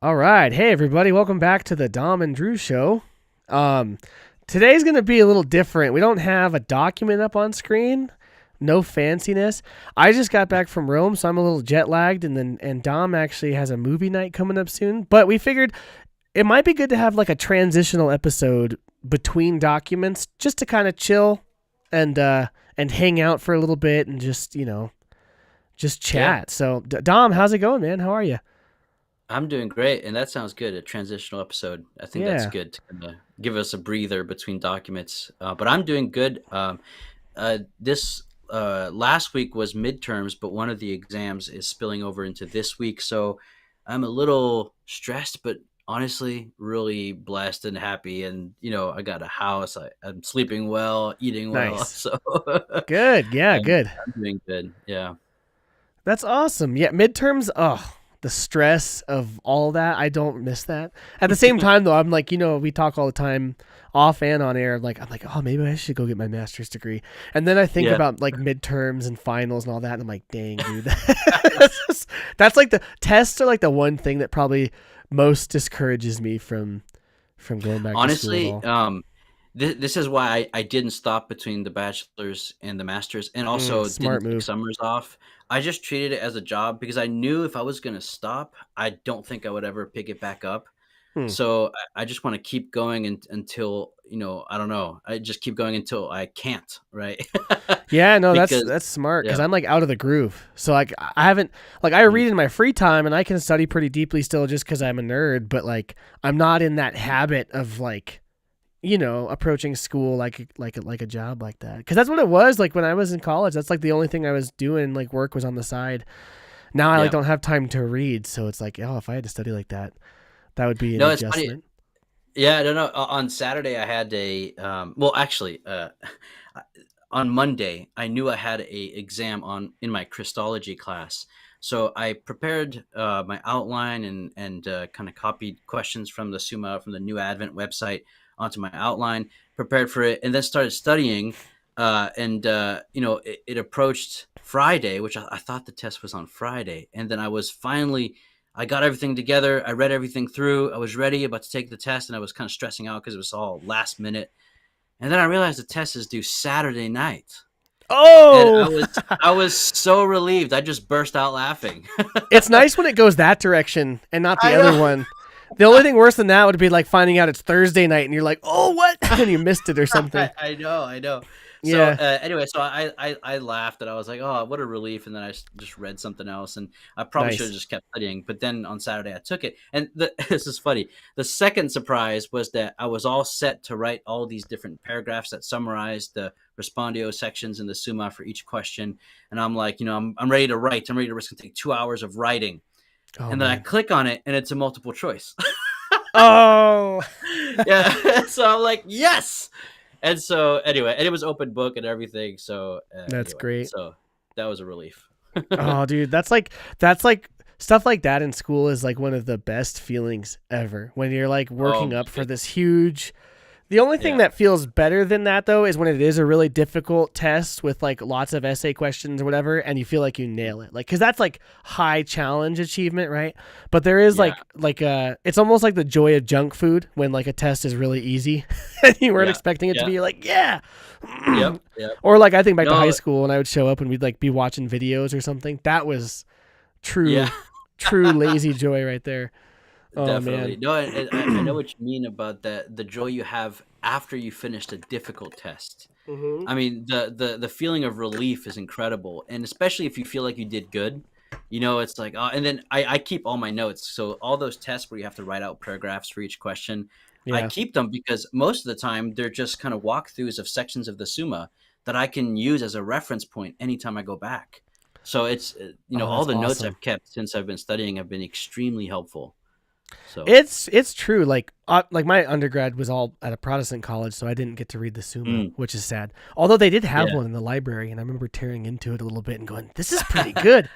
All right. Hey, everybody. Welcome back to the Dom and Drew show. Um, Today's going to be a little different. We don't have a document up on screen. No fanciness. I just got back from Rome, so I'm a little jet lagged, and Dom actually has a movie night coming up soon. But we figured it might be good to have like a transitional episode between documents, just to kind of chill and hang out for a little bit and just Yeah, chat. So, Dom, how's it going, man? How are you? I'm doing great, and that sounds good. A transitional episode. I think that's Yeah. good to kinda give us a breather between documents. But I'm doing good. This last week was midterms, but one of the exams is spilling over into this week, so I'm a little stressed, but honestly, really blessed and happy. And I got a house. I'm sleeping well, eating well, Nice. so Good. Yeah, I'm, good. I'm doing good. Yeah, That's awesome. Yeah, midterms, oh, the stress of all that, I don't miss that. At the same time though, I'm like, we talk all the time off and on air, I'm like, oh, maybe I should go get my master's degree. And then I think yeah. about like midterms and finals and all that, and I'm like, dang, dude. That's like the tests are like the one thing that probably most discourages me from going back to school at Honestly, all. this is why I didn't stop between the bachelor's and the master's, and also Smart didn't take move. summers off. I just treated it as a job because I knew if I was going to stop, I don't think I would ever pick it back up. Hmm. So I just want to keep going until, I don't know. I just keep going until I can't, right? Yeah, no, that's Because, that's smart because yeah, I'm like out of the groove. So like I haven't like I mm, read in my free time and I can study pretty deeply still just because I'm a nerd. But like I'm not in that habit of like approaching school like a job like that because that's what it was like when I was in college. That's like the only thing I was doing. Like work was on the side. Now I like yeah. don't have time to read, so it's like if I had to study like that, that would be an No, it's funny. adjustment. Yeah, no, no. On Saturday, I had well, actually, on Monday, I knew I had a exam in my Christology class. So I prepared my outline and kind of copied questions from the Summa from the New Advent website onto my outline, prepared for it, and then started studying. And it approached Friday, which I thought the test was on Friday, and then I got everything together. I read everything through. I was ready, about to take the test, and I was kind of stressing out because it was all last minute. And then I realized the test is due Saturday night, and I Oh, was I was so relieved. I just burst out laughing. it's nice when it goes that direction and not the I other know. one. The only thing worse than that would be like finding out it's Thursday night and you're like, oh, what? And you missed it or something. I know, I know. So Yeah, anyway, so I laughed and I was like, oh, what a relief. And then just read something else, and I probably should have nice. just kept studying. But then on Saturday I took it, and this is funny. The second surprise was that I was all set to write all these different paragraphs that summarize the respondio sections in the Summa for each question, and I'm like, I'm ready to write. I'm ready to risk and take 2 hours of writing, Oh, and then I man. click on it, and it's a multiple choice. Oh, Yeah, so I'm like, yes. And so anyway, and it was open book and everything. So that's anyway, great. so that was a relief. Oh, dude, that's like stuff like that in school is like one of the best feelings ever when you're like Oh working my up for this goodness. huge. The only thing Yeah, that feels better than that though is when it is a really difficult test with like lots of essay questions or whatever and you feel like you nail it. Like cuz that's like high challenge achievement, right? But there is yeah, it's almost like the joy of junk food when like a test is really easy and you weren't yeah, expecting it to yeah. be. You're like, yeah. Yep, yep. Or like I think back to high No, school and I would show up and we'd like be watching videos or something. That was yeah. true true lazy joy right there. Oh Definitely. man. No, I know what you mean about that. The joy you have after you finished a difficult test. Mhm. I mean, the feeling of relief is incredible, and especially if you feel like you did good. It's like, oh, and then I keep all my notes. So all those tests where you have to write out paragraphs for each question, I Yeah. keep them because most of the time they're just kind of walkthroughs of sections of the Summa that I can use as a reference point anytime I go back. So it's Oh, all that's the notes awesome. I've kept since I've been studying have been extremely helpful. So. It's true. Like my undergrad was all at a Protestant college, so I didn't get to read the Summa, Mm. which is sad. Although they did have Yeah, one in the library, and I remember tearing into it a little bit and going, "This is pretty good."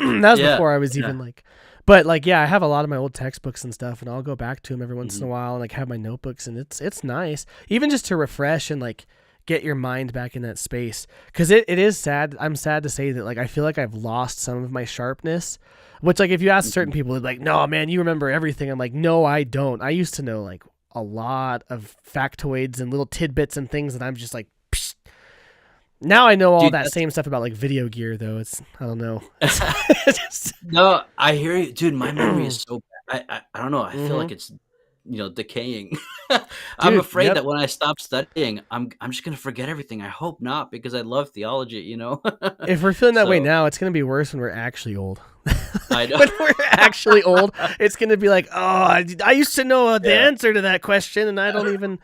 That was yeah, before I was yeah. even like, but like yeah, I have a lot of my old textbooks and stuff, and I'll go back to them every once in Mhm. a while and like have my notebooks, and it's nice even just to refresh and like get your mind back in that space. Because it is sad. I'm sad to say that, like, I feel like I've lost some of my sharpness, which, like, if you ask certain people, they're like, no, man, you remember everything. I'm like, no, I don't. I used to know, like, a lot of factoids and little tidbits and things that I'm just like, psh. Now I know all Dude, that same stuff about, like, video gear, though. I don't know. No, I hear you, dude. My memory is so bad. I don't know. I feel like Mhm. it's decaying. I'm Dude, afraid yep. that when I stop studying, I'm just gonna forget everything. I hope not, because I love theology. If we're feeling that way So now, it's going to be worse when we're actually old. I know. When we're actually old, it's going to be like, oh, I used to know the Yeah. answer to that question, and I don't even.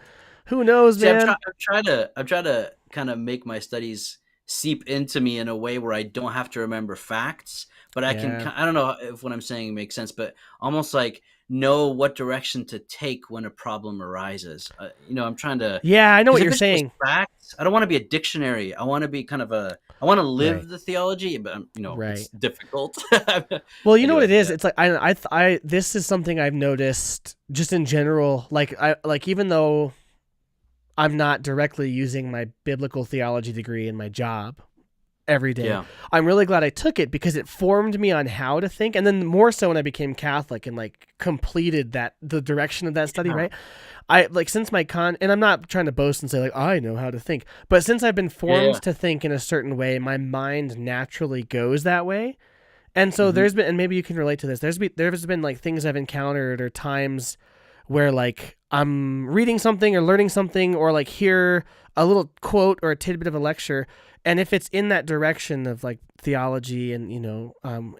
Who knows, See, man? I'm trying to kind of make my studies seep into me in a way where I don't have to remember facts, but I can. Yeah. I don't know if what I'm saying makes sense, but almost like know what direction to take when a problem arises. I'm trying to, Yeah, I know because what if you're it's just saying. facts, I don't want to be a dictionary. I want to be kind of I want to Right. live the theology, but Right. it's difficult. Well, you know what Anyway, it is? yeah, It's like this is something I've noticed just in general. Like even though I'm not directly using my biblical theology degree in my job every day, yeah, I'm really glad I took it because it formed me on how to think. And then more so when I became Catholic and like completed the direction of that study, yeah, right? I like since my and I'm not trying to boast and say like I know how to think, but since I've been formed yeah. to think in a certain way, my mind naturally goes that way. And so Hmm. there's been, and maybe you can relate to this. There's been like things I've encountered or times where like I'm reading something or learning something or like hear a little quote or a tidbit of a lecture, and if it's in that direction of like theology and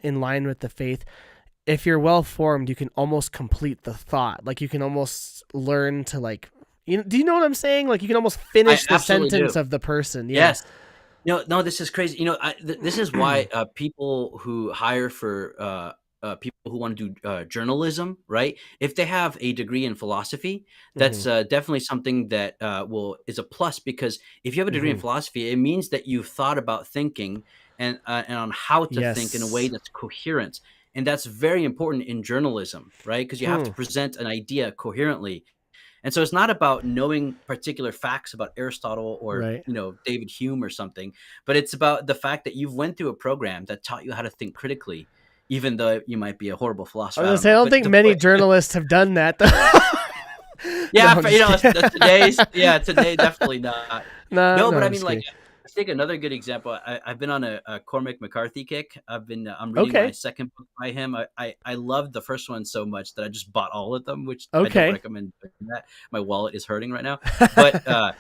in line with the faith, if you're well formed, you can almost complete the thought. Like you can almost learn to like, do you know what I'm saying? Like you can almost I finish the absolutely sentence do. of the person. Yeah. Yes. No, no, this is crazy. This is why people who hire for people who want to do journalism, right? If they have a degree in philosophy, Mm-hmm. that's definitely something that will is a plus, because if you have a degree in Mm-hmm. philosophy, it means that you've thought about thinking and on how to think in a way Yes. that's coherent, and that's very important in journalism, right? Because you have Hmm. to present an idea coherently. And so it's not about knowing particular facts about Aristotle or, Right. David Hume or something, but it's about the fact that you've went through a program that taught you how to think critically, even though you might be a horrible I philosopher. was I gonna don't say I know. don't But think the many point, journalists have done that. No, yeah, I'm just kidding. today definitely not. No, No, no, but I I'm mean, just like, kidding. I think another good example. I've been on a Cormac McCarthy kick. I'm reading my Okay. second book by him. I loved the first one so much that I just bought all of them, which I don't Okay. recommend doing that. My wallet is hurting right now. But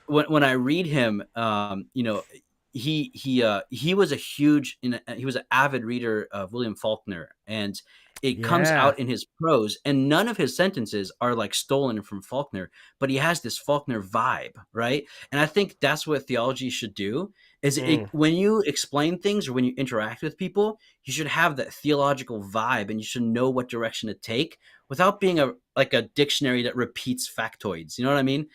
when I read him, he was a he was an avid reader of William Faulkner, and it comes Yeah. out in his prose, and none of his sentences are like stolen from Faulkner, but he has this Faulkner vibe, right? And I think that's what theology should do. Mm. When you explain things or when you interact with people, you should have that theological vibe, and you should know what direction to take without being a dictionary that repeats factoids. You know what I mean?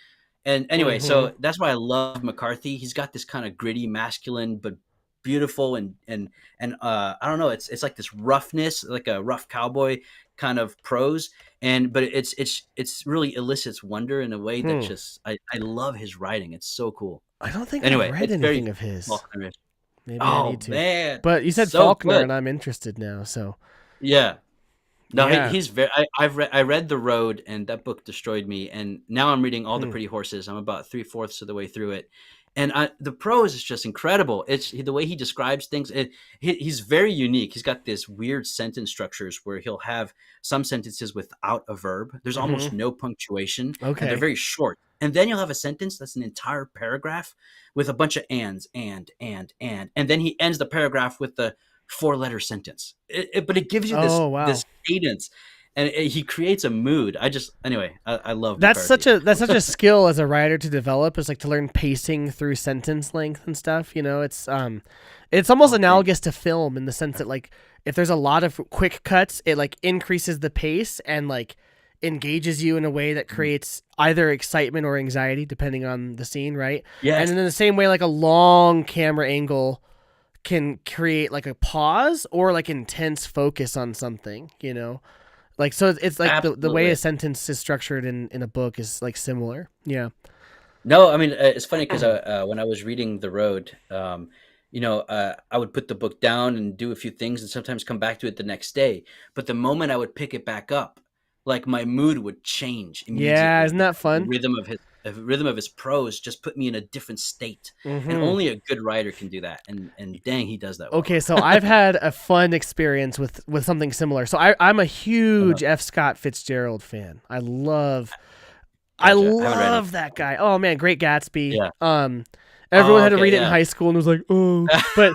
And anyway, Mm-hmm. so that's why I love McCarthy. He's got this kind of gritty, masculine, but beautiful, and I don't know. It's like this roughness, like a rough cowboy kind of prose, but it's really elicits wonder in a way that Hmm. just I love his writing. It's so cool. I don't think I've Anyway, read it's very anything of his. Faulknerish. Maybe I need Oh to. man, But you said so Faulkner, good. and I'm interested now. So Yeah. No, yeah. he's very. I read The Road, and that book destroyed me. And now I'm reading All the Hmm. Pretty Horses. I'm about 3/4 of the way through it, and the prose is just incredible. It's the way he describes things. He's very unique. He's got this weird sentence structures where he'll have some sentences without a verb. There's Mm-hmm. almost no punctuation, and they're Okay. very short. And then you'll have a sentence that's an entire paragraph with a bunch of ands, and then he ends the paragraph with the four-letter sentence. But it gives you this Oh wow. this cadence, and he creates a mood. Anyway, I love McCarthy. That's such a skill as a writer to develop, is like to learn pacing through sentence length and stuff. It's almost Oh, thanks. analogous to film in the sense that like if there's a lot of quick cuts, it like increases the pace and like engages you in a way that creates either excitement or anxiety depending on the scene, right? And Yes, then in the same way, like a long camera angle can create like a pause or like intense focus on something. Like so it's like the way absolutely. a sentence is structured in a book is like similar. Yeah. No, I mean, it's funny because when I was reading The Road, I would put the book down and do a few things and sometimes come back to it the next day. But the moment I would pick it back up, like my mood would change Yeah, immediately isn't that because fun? the rhythm of his prose just put me in a different state. And Hmm. only a good writer can do that. And dang, he does that well. Okay, so I've had a fun experience with something similar. So I'm a Uh-huh. huge F. Scott Fitzgerald fan. I Gotcha. I haven't read any. love that guy. Oh man, Great Gatsby. Yeah. Everyone Oh, had to okay. read it in Yeah. high school and was like, oh. But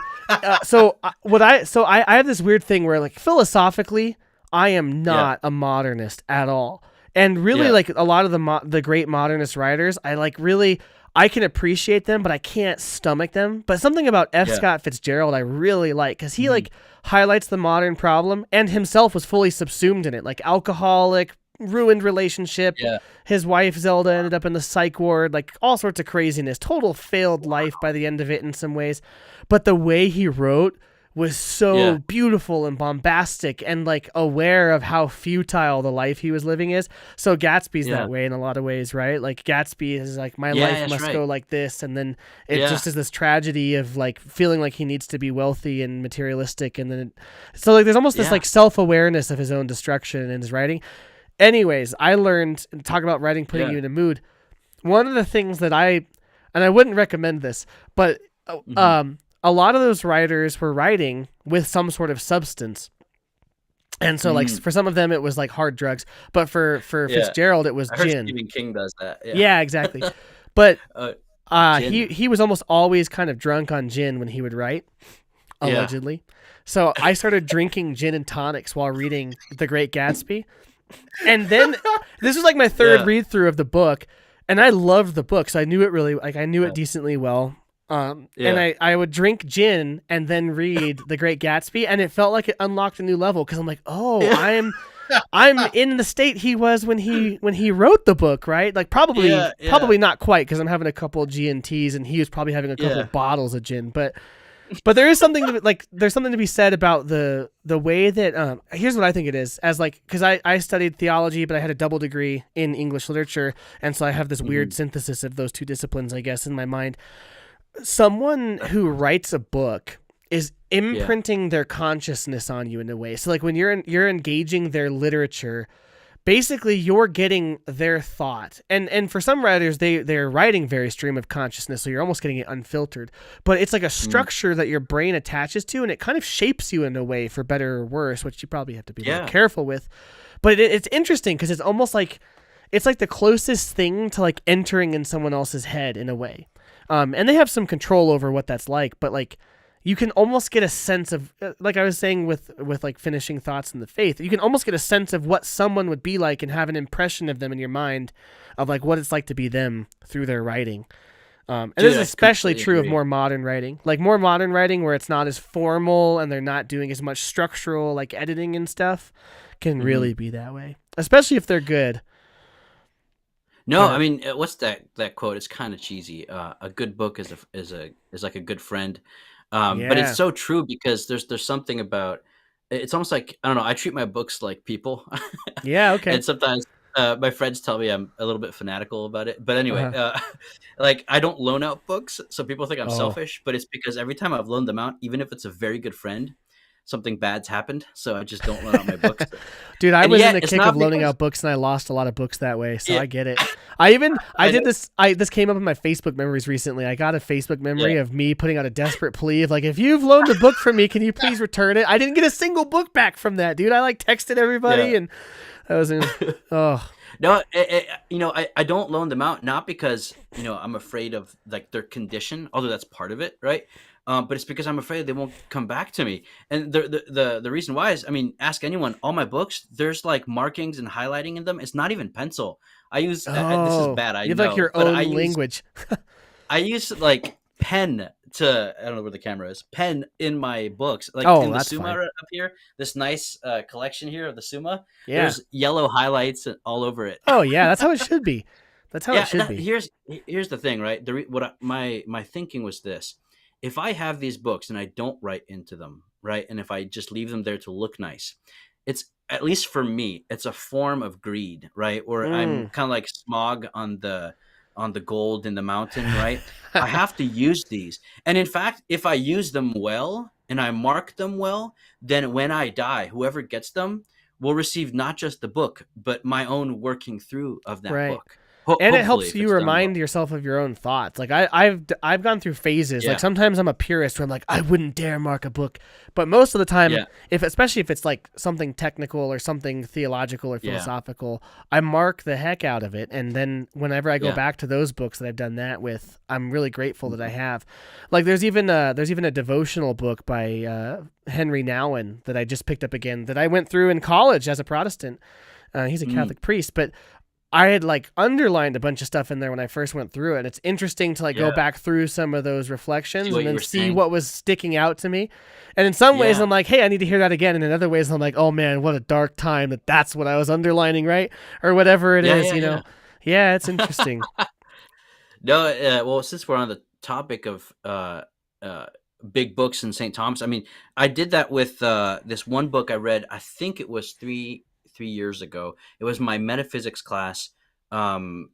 I have this weird thing where like philosophically, I am Yeah. not a modernist at all. And really, Yeah. like a lot of the great modernist writers, I can appreciate them, but I can't stomach them. But something about F. Yeah. Scott Fitzgerald I really like because he Mhm. like highlights the modern problem and himself was fully subsumed in it, like alcoholic, ruined relationship. Yeah. His wife Zelda ended up in the psych ward, like all sorts of craziness, total failed life by the end of it in some ways. But the way he wrote was so Yeah. beautiful and bombastic and like aware of how futile the life he was living is. So Gatsby's Yeah. that way in a lot of ways, right? Like Gatsby is like my Yeah. life That's must right. go like this, and then it Yeah. just is this tragedy of like feeling like he needs to be wealthy and materialistic, and then so like there's almost this Yeah. like self-awareness of his own destruction in his writing. Anyways, I learned, talk about writing putting Yeah. you in a mood. One of the things that and I wouldn't recommend this, but Hmm. a lot of those writers were writing with some sort of substance. And so like Mm. for some of them it was like hard drugs, but for Yeah. Fitzgerald it was I heard gin. Stephen King does that. Yeah. Yeah, exactly. But uh, he Gin. he was almost always kind of drunk on gin when he would write, Yeah. allegedly. So I started drinking gin and tonics while reading The Great Gatsby. And then this was like my third Yeah. read through of the book, and I loved the book, so I knew it really like I knew Yeah. it decently well. And Yeah. I would drink gin and then read The Great Gatsby, and it felt like it unlocked a new level because I'm like, oh, Yeah. I'm in the state he was when he wrote the book, right? Like probably Yeah. Yeah. probably not quite because I'm having a couple G and Ts, and he was probably having a couple Yeah. bottles of gin, but there is something to like. There's something to be said about the way that. Here's what I think it is. As like, because I studied theology, but I had a double degree in English literature, and so I have this weird Mhm. synthesis of those two disciplines, I guess, in my mind. Someone who writes a book is Yeah. imprinting their consciousness on you in a way. So like when you're engaging their literature, basically you're getting their thought, and for some writers they're writing very stream of consciousness, so you're almost getting it unfiltered, but it's like a Mm. structure that your brain attaches to, and it kind of shapes you in a way for better or worse, which you probably have to be a little Yeah. careful with. But it's interesting because it's almost like it's like the closest thing to like entering in someone else's head in a way, and they have some control over what that's like, but like you can almost get a sense of like I was saying with like finishing thoughts in the faith, you can almost get a sense of what someone would be like and have an impression of them in your mind of like what it's like to be them through their writing. And Dude, this is I especially completely true of agree. more modern writing, like more modern writing where it's not as formal and they're not doing as much structural like editing and stuff can Hmm. really be that way, especially if they're good. No, I But mean, what's that quote? It's kind of cheesy. A good book is like a good friend, but it's yeah. so true because there's something about it's almost like I don't know. I treat my books like people, Yeah, okay. and sometimes my friends tell me I'm a little bit fanatical about it. But anyway, Uh-huh. like I don't loan out books, so people think I'm Oh. selfish. But it's because every time I've loaned them out, even if it's a very good friend, something bad's happened. So I just don't loan out my books. Dude, I And was in yet, the it's kick not of loaning because out books and I lost a lot of books that way, so yeah, I get it. I I know, did this this came up in my Facebook memories recently. I got a Facebook yeah, memory of me putting out a desperate plea of like, if you've loaned a book from me, can you please return it? I didn't get a single book back from that, dude. I like texted yeah. everybody and I was in oh. No, I don't loan them out not because I'm afraid of like their condition, although that's part of it, right? But it's because I'm afraid they won't come back to me. And the reason why is, I mean, ask anyone. All my books, there's like markings and highlighting in them. It's not even pencil. I use this is Oh. bad, I You have like know, your but own language. I use like pen to I don't know where the camera is. Pen in my books, like Oh, in the that's Summa fine. up here. This nice collection here of the Summa. Yeah. There's yellow highlights all over it. Oh yeah, that's how it should be. That's how it Yeah, should be. here's the thing, right? My thinking was this: if I have these books and I don't write into them, right, and if I just leave them there to look nice, it's at least for me, it's a form of greed, right? Or I'm Mm. kind of like Smog on on the gold in the mountain, right? I have to use these. And in fact, if I use them well and I mark them well, then when I die, whoever gets them will receive not just the book, but my own working through of that Right. book. And it Hopefully, helps if you it's done well. remind yourself of your own thoughts. Like I've gone through phases. Like Yeah. sometimes I'm a purist where I'm like, I wouldn't dare mark a book. But most of the time, Yeah. especially if it's like something technical or something theological or Yeah. philosophical, I mark the heck out of it. And then whenever I go Yeah. back to those books that I've done that with, I'm really grateful that I have. Like there's even a devotional book by Henry Nouwen that I just picked up again that I went through in college as a Protestant. He's a Catholic priest, but I had like underlined a bunch of stuff in there when I first went through it. And it's interesting to like go Yeah. back through some of those reflections See what and you then were see saying. what was sticking out to me. And in some ways Yeah. I'm like, hey, I need to hear that again. And in other ways I'm like, oh man, what a dark time that's what I was underlining, right? Or whatever it Yeah. is, Yeah. you Yeah. know? Yeah, it's interesting. No, well, since we're on the topic of uh, big books in St. Thomas, I mean, I did that with this one book I read. I think it was three years ago. It was my metaphysics class. Um,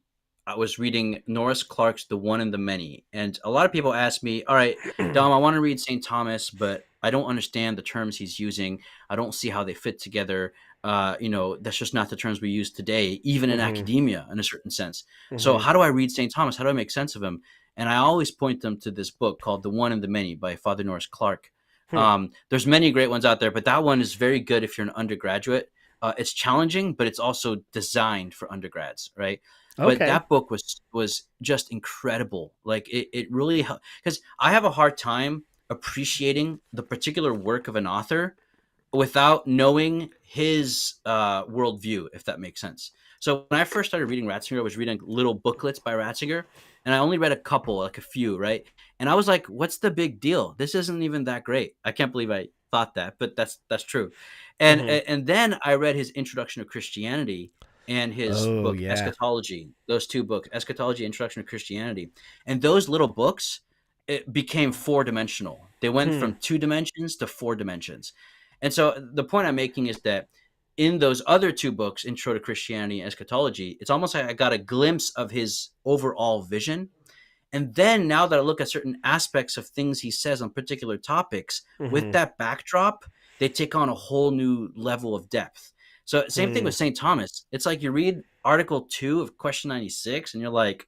I was reading Norris Clarke's *The One and the Many*, and a lot of people ask me, "All right, Dom, I want to read St. Thomas, but I don't understand the terms he's using. I don't see how they fit together. That's just not the terms we use today, even in hmm academia, in a certain sense. So hmm how do I read St. Thomas? How do I make sense of him?" And I always point them to this book called *The One and the Many* by Father Norris Clarke. Hmm. There's many great ones out there, but that one is very good if you're an undergraduate. It's challenging, but it's also designed for undergrads, right? But Okay. that book was just incredible. Like it really helped, because I have a hard time appreciating the particular work of an author without knowing his worldview, if that makes sense. So when I first started reading Ratzinger, I was reading little booklets by Ratzinger, and I only read a couple, like a few, right? And I was like, "What's the big deal? This isn't even that great." I can't believe I thought that, but that's true. And hmm and then I read his Introduction to Christianity and his Oh book yeah. Eschatology. Those two books, Eschatology, Introduction to Christianity, and those little books, it became four dimensional. They went Hmm. from 2 dimensions to 4 dimensions. And so the point I'm making is that in those other two books, Intro to Christianity and Eschatology, it's almost like I got a glimpse of his overall vision. And then now that I look at certain aspects of things he says on particular topics, with hmm that backdrop, they take on a whole new level of depth. So same thing Hmm. with St. Thomas. It's like you read Article 2 of Question 96 and you're like,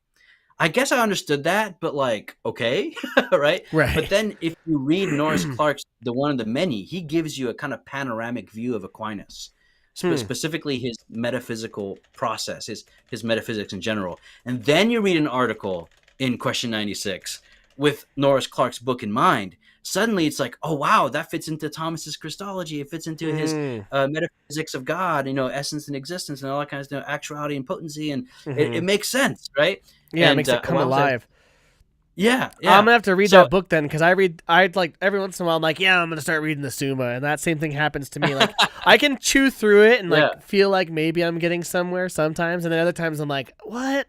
I guess I understood that, but like, okay, right? But Right. then if you read Norris Clarke's *The One and the Many*, he gives you a kind of panoramic view of Aquinas, Hmm. specifically his metaphysical process, his metaphysics in general. And then you read an article in Question 96 with Norris Clarke's book in mind. Suddenly it's like, oh wow, that fits into Thomas's Christology. It fits into his Hmm. metaphysics of God, essence and existence, and all that kind of stuff, actuality and potency, and it hmm makes sense, right? Yeah, it And makes it come what was I? alive. Yeah, I'm yeah. gonna have to read So that book then, because I'd like every once in a while I'm like, yeah, I'm gonna start reading the Summa, and that same thing happens to me. Like I can chew through it and yeah, like feel like maybe I'm getting somewhere sometimes, and then other times I'm like, what?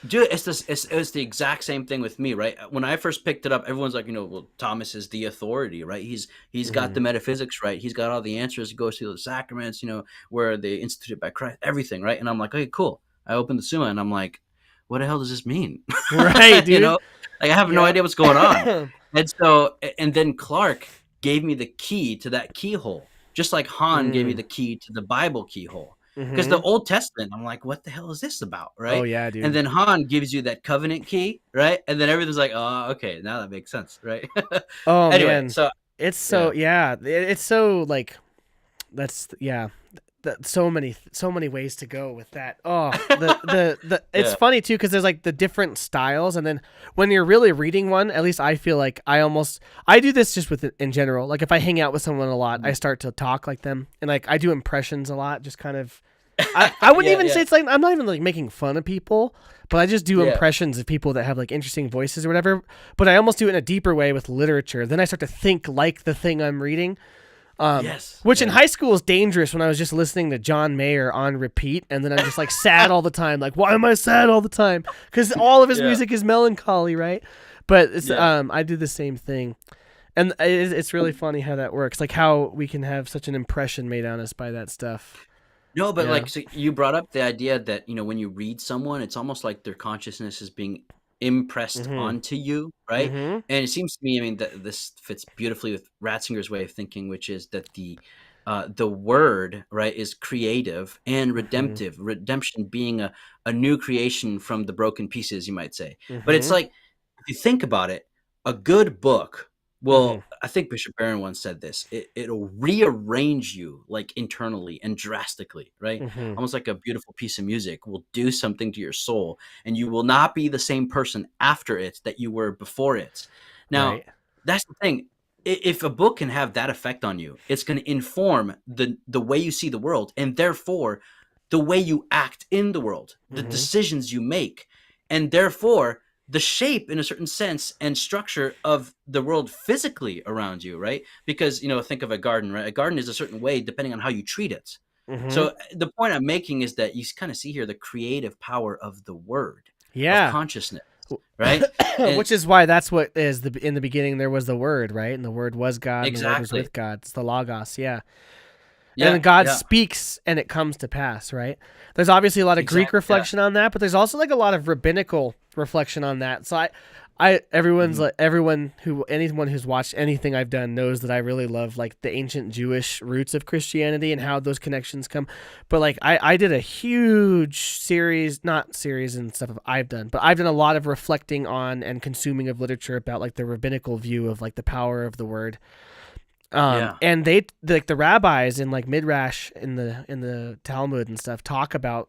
dude, it's the exact same thing with me, right? When I first picked it up, everyone's like, well, Thomas is the authority, right? He's got hmm the metaphysics right. He's got all the answers. He goes through the sacraments, where they instituted by Christ, everything, right? And I'm like, okay, cool. I opened the Summa and I'm like, what the hell does this mean? Right, you dude. know, like I have no Yep. idea what's going on. And then Clark gave me the key to that keyhole, just like Han gave me mm. the key to the Bible keyhole. Because the hmm Old Testament, I'm like, what the hell is this about, Oh right? yeah, And dude. then Han gives you that covenant key, right? And then everything's like, oh, okay, now that makes sense, right? Oh Anyway, man, so it's so yeah, yeah, it's so like that's yeah. So many ways to go with that. Oh, the it's yeah, funny too because there's like the different styles, and then when you're really reading one, at least I feel like I do this just with in general. Like if I hang out with someone a lot, I start to talk like them, and like I do impressions a lot, just kind of. I wouldn't yeah, even say yeah, it's like I'm not even like making fun of people, but I just do yeah, impressions of people that have like interesting voices or whatever. But I almost do it in a deeper way with literature. Then I start to think like the thing I'm reading. yes, Which in yeah, high school is dangerous when I was just listening to John Mayer on repeat, and then I'm just like sad all the time. Like, why am I sad all the time? Because all of his yeah, music is melancholy, right? But it's yeah. I do the same thing, and it's really funny how that works. Like how we can have such an impression made on us by that stuff. No, but Yeah. like so you brought up the idea that, when you read someone, it's almost like their consciousness is being impressed Mm-hmm. onto you, right? Mm-hmm. And it seems to me, I mean, that this fits beautifully with Ratzinger's way of thinking, which is that the word, right, is creative and Mm-hmm. redemptive. Redemption being a new creation from the broken pieces, you might say. But it's Mm-hmm. like, if you think about it, a good book, Mm-hmm. well, I think Bishop Barron once said this. It'll rearrange you like internally and drastically, right? Mm-hmm. Almost like a beautiful piece of music will do something to your soul, and you will not be the same person after it that you were before it. Now, Right. that's the thing. If a book can have that effect on you, it's going to inform the way you see the world, and therefore the way you act in the world, the Mm-hmm. decisions you make, and therefore the shape in a certain sense and structure of the world physically around you, right? Because, think of a garden, right? A garden is a certain way depending on how you treat it. Mm-hmm. So the point I'm making is that you kind of see here the creative power of the word, of Yeah. consciousness, right? And Which is why that's what is in the beginning there was the word, right? And the word was God, and the word was exactly. with God. It's the Logos, yeah. And then Yeah, God yeah, speaks and it comes to pass, right? There's obviously a lot of Greek exactly. Yeah. reflection on that, but there's also like a lot of rabbinical reflection on that. So everyone's Mhm. like anyone who's watched anything I've done knows that I really love like the ancient Jewish roots of Christianity and how those connections come. But like I did a huge series, not series and stuff I've done, but I've done a lot of reflecting on and consuming of literature about like the rabbinical view of like the power of the word. Yeah. And they like the rabbis in like Midrash in the Talmud and stuff talk about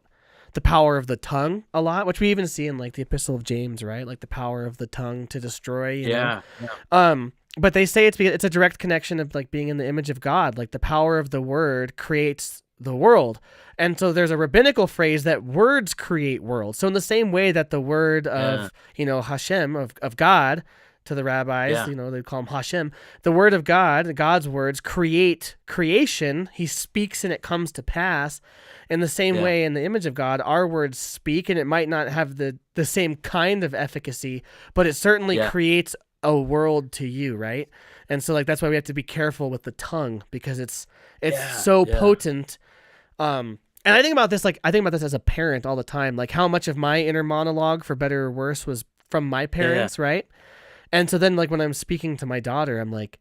the power of the tongue a lot, which we even see in like the Epistle of James, right? Like the power of the tongue to destroy, you know. Yeah. Yeah. But they say it's a direct connection of like being in the image of God, like the power of the word creates the world. And so there's a rabbinical phrase that words create worlds. So in the same way that the word Yeah. of, Hashem of God to the rabbis, Yeah. they call him Hashem. The word of God, God's words create creation. He speaks and it comes to pass. In the same Yeah. way, in the image of God, our words speak, and it might not have the same kind of efficacy, but it certainly Yeah. creates a world to you, right? And so like that's why we have to be careful with the tongue because it's Yeah. so Yeah. potent. And I think about this as a parent all the time, like how much of my inner monologue, for better or worse, was from my Yeah. parents, right? And so then like when I'm speaking to my daughter, I'm like,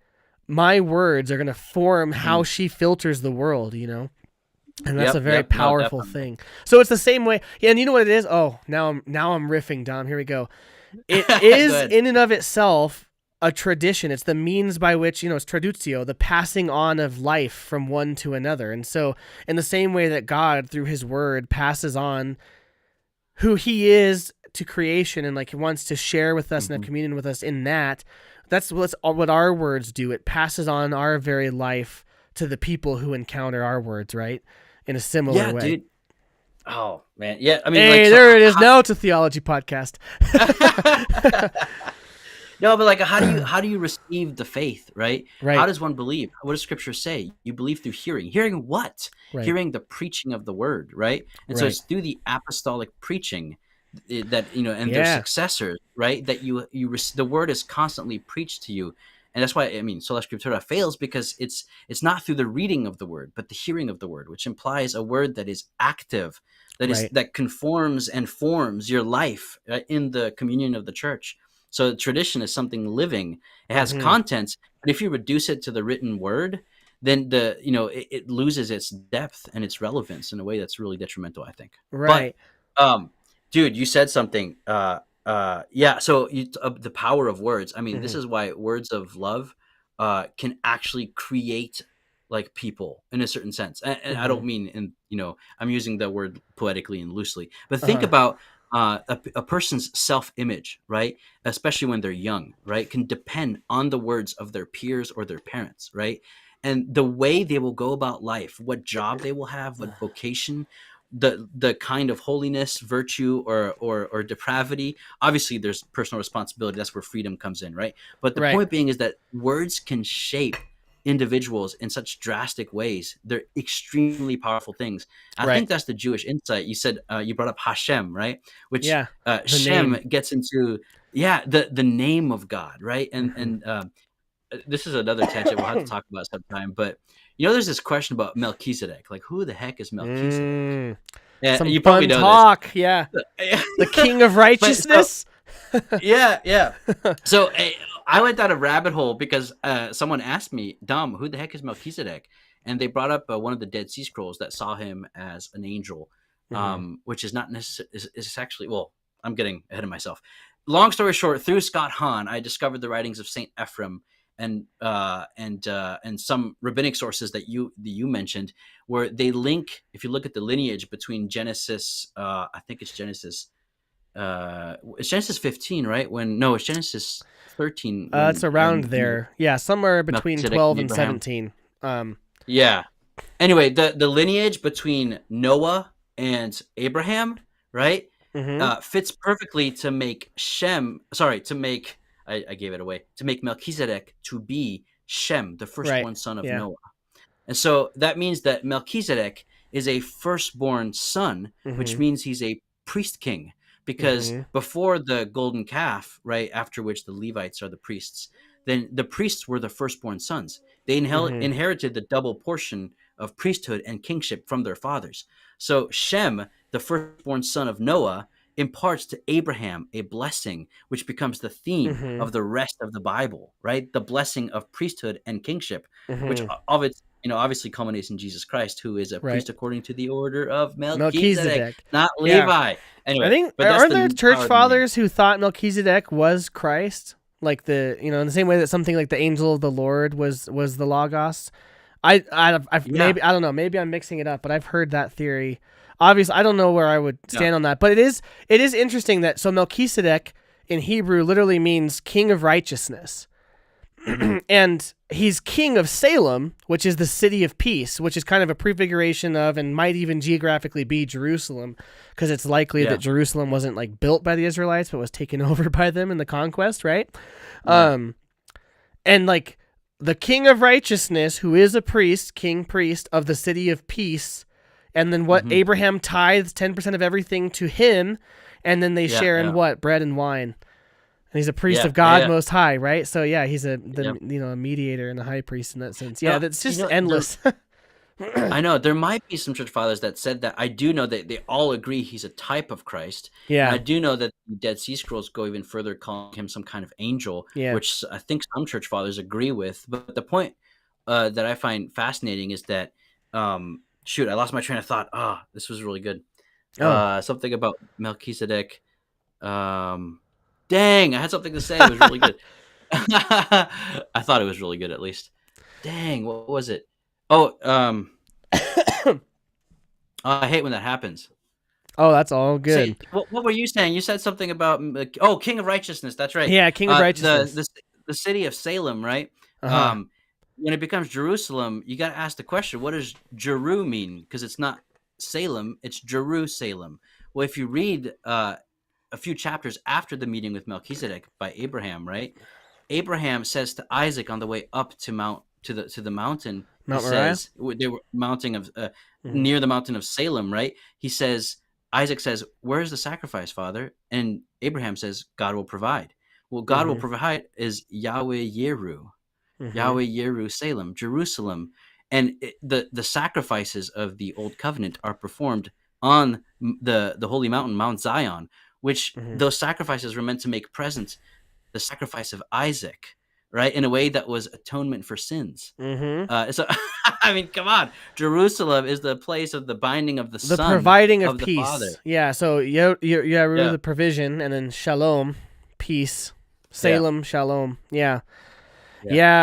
my words are gonna form how Mhm. she filters the world, and that's a Yep. very Yep. No, powerful definitely. thing. So it's the same way. Yeah, and you know what it is? Oh, now I'm riffing, Dom. Here we go. It Go is ahead. in and of itself a tradition. It's the means by which, it's traditio, the passing on of life from one to another. And so in the same way that God through his word passes on who he is to creation and like he wants to share with us and have Mhm. communion with us in that, that's what our words do. It passes on our very life to the people who encounter our words, right? In a similar Yeah, way. dude. Oh man. Yeah. I mean, like, Hey, so. there it is. Now it's a theology podcast. No, but like, how do you receive the faith, right? How Right, does one believe? What does Scripture say? You believe through hearing. Hearing what? right, Hearing the preaching of the word, right? And so right. it's through the apostolic preaching that and their Yeah. successors, right? That the word is constantly preached to you, and that's why I mean sola scriptura fails because it's not through the reading of the word, but the hearing of the word, which implies a word that is active, Right. that conforms and forms your life in the communion of the church. So tradition is something living. It has Hmm. content, but if you reduce it to the written word, then it loses its depth and its relevance in a way that's really detrimental, I think. But Right. um, dude, you said something. Yeah. So the power of words. I mean, this Hmm. is why words of love can actually create like people in a certain sense. And I Hmm. don't mean I'm using the word poetically and loosely, but think Uh-huh. about a person's self-image, right? Especially when they're young, right? Can depend on the words of their peers or their parents, right? And the way they will go about life, what job they will have, what vocation, the kind of holiness, virtue, or depravity. Obviously there's personal responsibility. That's where freedom comes in, right? But the Right. point being is that words can shape individuals in such drastic ways. They're extremely powerful things. I Right. think that's the Jewish insight. You said you brought up Hashem, right? Which Yeah. The Shem name. gets into, yeah, the name of God, right? and Hmm. and this is another tangent we'll have to talk about sometime. But there's this question about Melchizedek. Like, who the heck is Melchizedek? Yeah, Some you fun probably know talk. Yeah. this. The king of But righteousness. yeah. So I went down a rabbit hole because someone asked me, Dom, who the heck is Melchizedek? And they brought up one of the Dead Sea Scrolls that saw him as an angel, which is not necessarily, is actually, well, I'm getting ahead of myself. Long story short, through Scott Hahn, I discovered the writings of Saint Ephrem and some rabbinic sources that you mentioned, where they link. If you look at the lineage between Genesis, I think it's Genesis 15, right? It's Genesis 13. It's around there. Yeah, somewhere between 12 and Abraham. 17. Yeah. Anyway, the lineage between Noah and Abraham, right? Fits perfectly to make I gave it away, to make Melchizedek to be Shem, the firstborn son of Noah. And so that means that Melchizedek is a firstborn son, which means he's a priest king, because before the golden calf, right, after which the Levites are the priests, then the priests were the firstborn sons. They inherited the double portion of priesthood and kingship from their fathers. So Shem, the firstborn son of Noah, imparts to Abraham a blessing, which becomes the theme of the rest of the Bible, right? The blessing of priesthood and kingship, which of its, obviously culminates in Jesus Christ, who is a priest according to the order of Melchizedek. Not Levi. Anyway, I think, aren't there church fathers who thought Melchizedek was Christ? Like in the same way that something like the angel of the Lord was the Logos. Maybe I don't know. Maybe I'm mixing it up, but I've heard that theory. Obviously, I don't know where I would stand on that, but it is interesting that Melchizedek in Hebrew literally means king of righteousness, and he's king of Salem, which is the city of peace, which is kind of a prefiguration of, and might even geographically be Jerusalem, because it's likely that Jerusalem wasn't like built by the Israelites, but was taken over by them in the conquest, right? And like the king of righteousness, who is a priest, king priest of the city of peace. And then what Abraham tithes 10% of everything to him, and then they share in what? Bread and wine. And he's a priest of God Most High, right? So he's a mediator and a high priest in that sense. Yeah, that's just endless. I know there might be some church fathers that said that. I do know that they all agree he's a type of Christ. Yeah, and I do know that the Dead Sea Scrolls go even further, calling him some kind of angel, which I think some church fathers agree with. But the point that I find fascinating is that. Shoot, I lost my train of thought. This was really good. Something about Melchizedek. Dang, I had something to say. It was really good. I thought it was really good, at least. Dang, what was it? I hate when that happens. Oh, that's all good. What were you saying? You said something about King of Righteousness. That's right. Yeah, King of Righteousness. The city of Salem, right? When it becomes Jerusalem, you got to ask the question, what does Jeru mean? Because it's not Salem, it's Jerusalem. Well, if you read a few chapters after the meeting with Melchizedek by Abraham, right? Abraham says to Isaac on the way up to the mountain, Mount Moriah? they were near the mountain of Salem, right? Isaac says, "Where's the sacrifice, Father?" And Abraham says, "God will provide." Well, God will provide is Yahweh Yeru. Yahweh Yerusalem, Jerusalem, and the sacrifices of the old covenant are performed on the holy mountain, Mount Zion, which those sacrifices were meant to make present the sacrifice of Isaac, right, in a way that was atonement for sins. So, I mean, come on, Jerusalem is the place of the binding of the Son, the providing of peace. The Father. Yeah, so the provision, and then shalom, peace, Salem, shalom. Yeah.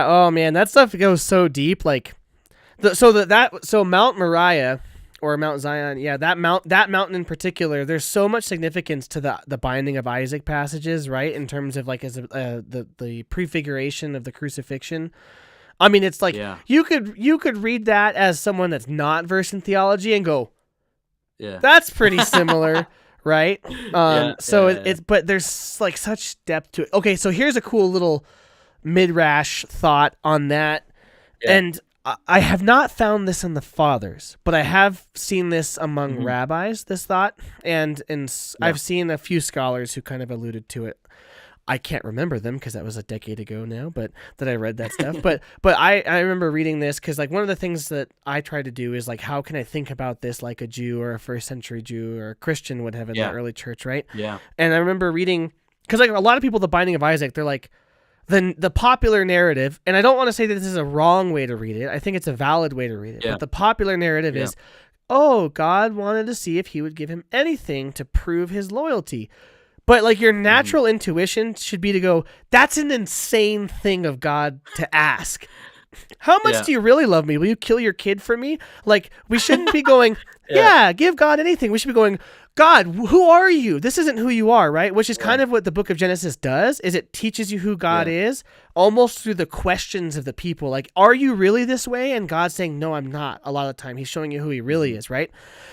Oh man, that stuff goes so deep. Like, so Mount Moriah or Mount Zion, that mountain in particular, there's so much significance to the binding of Isaac passages, right? In terms of like as the prefiguration of the crucifixion. I mean, it's like you could read that as someone that's not versed in theology and go, that's pretty similar. Right. But there's like such depth to it. Okay, so here's a cool little midrash thought on that, and I have not found this in the fathers, but I have seen this among rabbis, this thought, and I've seen a few scholars who kind of alluded to it. I can't remember them because that was a decade ago now, but that I read that stuff. But I remember reading this because like one of the things that I try to do is like, how can I think about this like a Jew or a first century Jew or a Christian would have in the early church, right? Yeah. And I remember reading, because like a lot of people, the Binding of Isaac, they're like, the popular narrative, and I don't want to say that this is a wrong way to read it. I think it's a valid way to read it. Yeah. But the popular narrative is, oh, God wanted to see if he would give him anything to prove his loyalty. But like your natural intuition should be to go, that's an insane thing of God to ask. How much do you really love me? Will you kill your kid for me? Like, we shouldn't be going, give God anything. We should be going, God, who are you? This isn't who you are, right? Which is kind of what the book of Genesis does, is it teaches you who God is almost through the questions of the people. Like, are you really this way? And God's saying, no, I'm not. A lot of the time, he's showing you who he really is, right?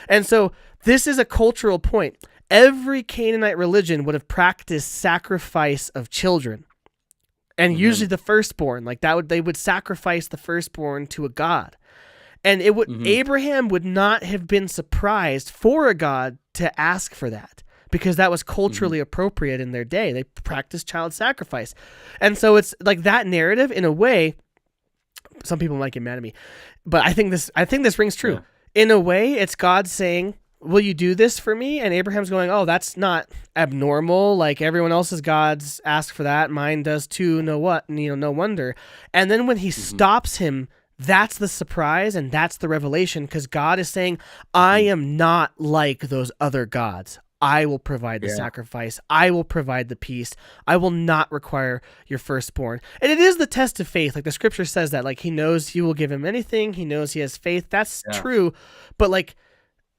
And so this is a cultural point. Every Canaanite religion would have practiced sacrifice of children, and usually the firstborn. Like they would sacrifice the firstborn to a god, and it would Abraham would not have been surprised for a god to ask for that because that was culturally appropriate in their day. They practiced child sacrifice, and so it's like that narrative in a way. Some people might get mad at me, but I think this rings true. Yeah. In a way, it's God saying, will you do this for me? And Abraham's going, oh, that's not abnormal. Like everyone else's gods ask for that. Mine does too. No wonder. And then when he stops him, that's the surprise and that's the revelation, because God is saying, I am not like those other gods. I will provide the sacrifice. I will provide the peace. I will not require your firstborn. And it is the test of faith. Like the scripture says that, like he knows you will give him anything. He knows he has faith. That's true. But like,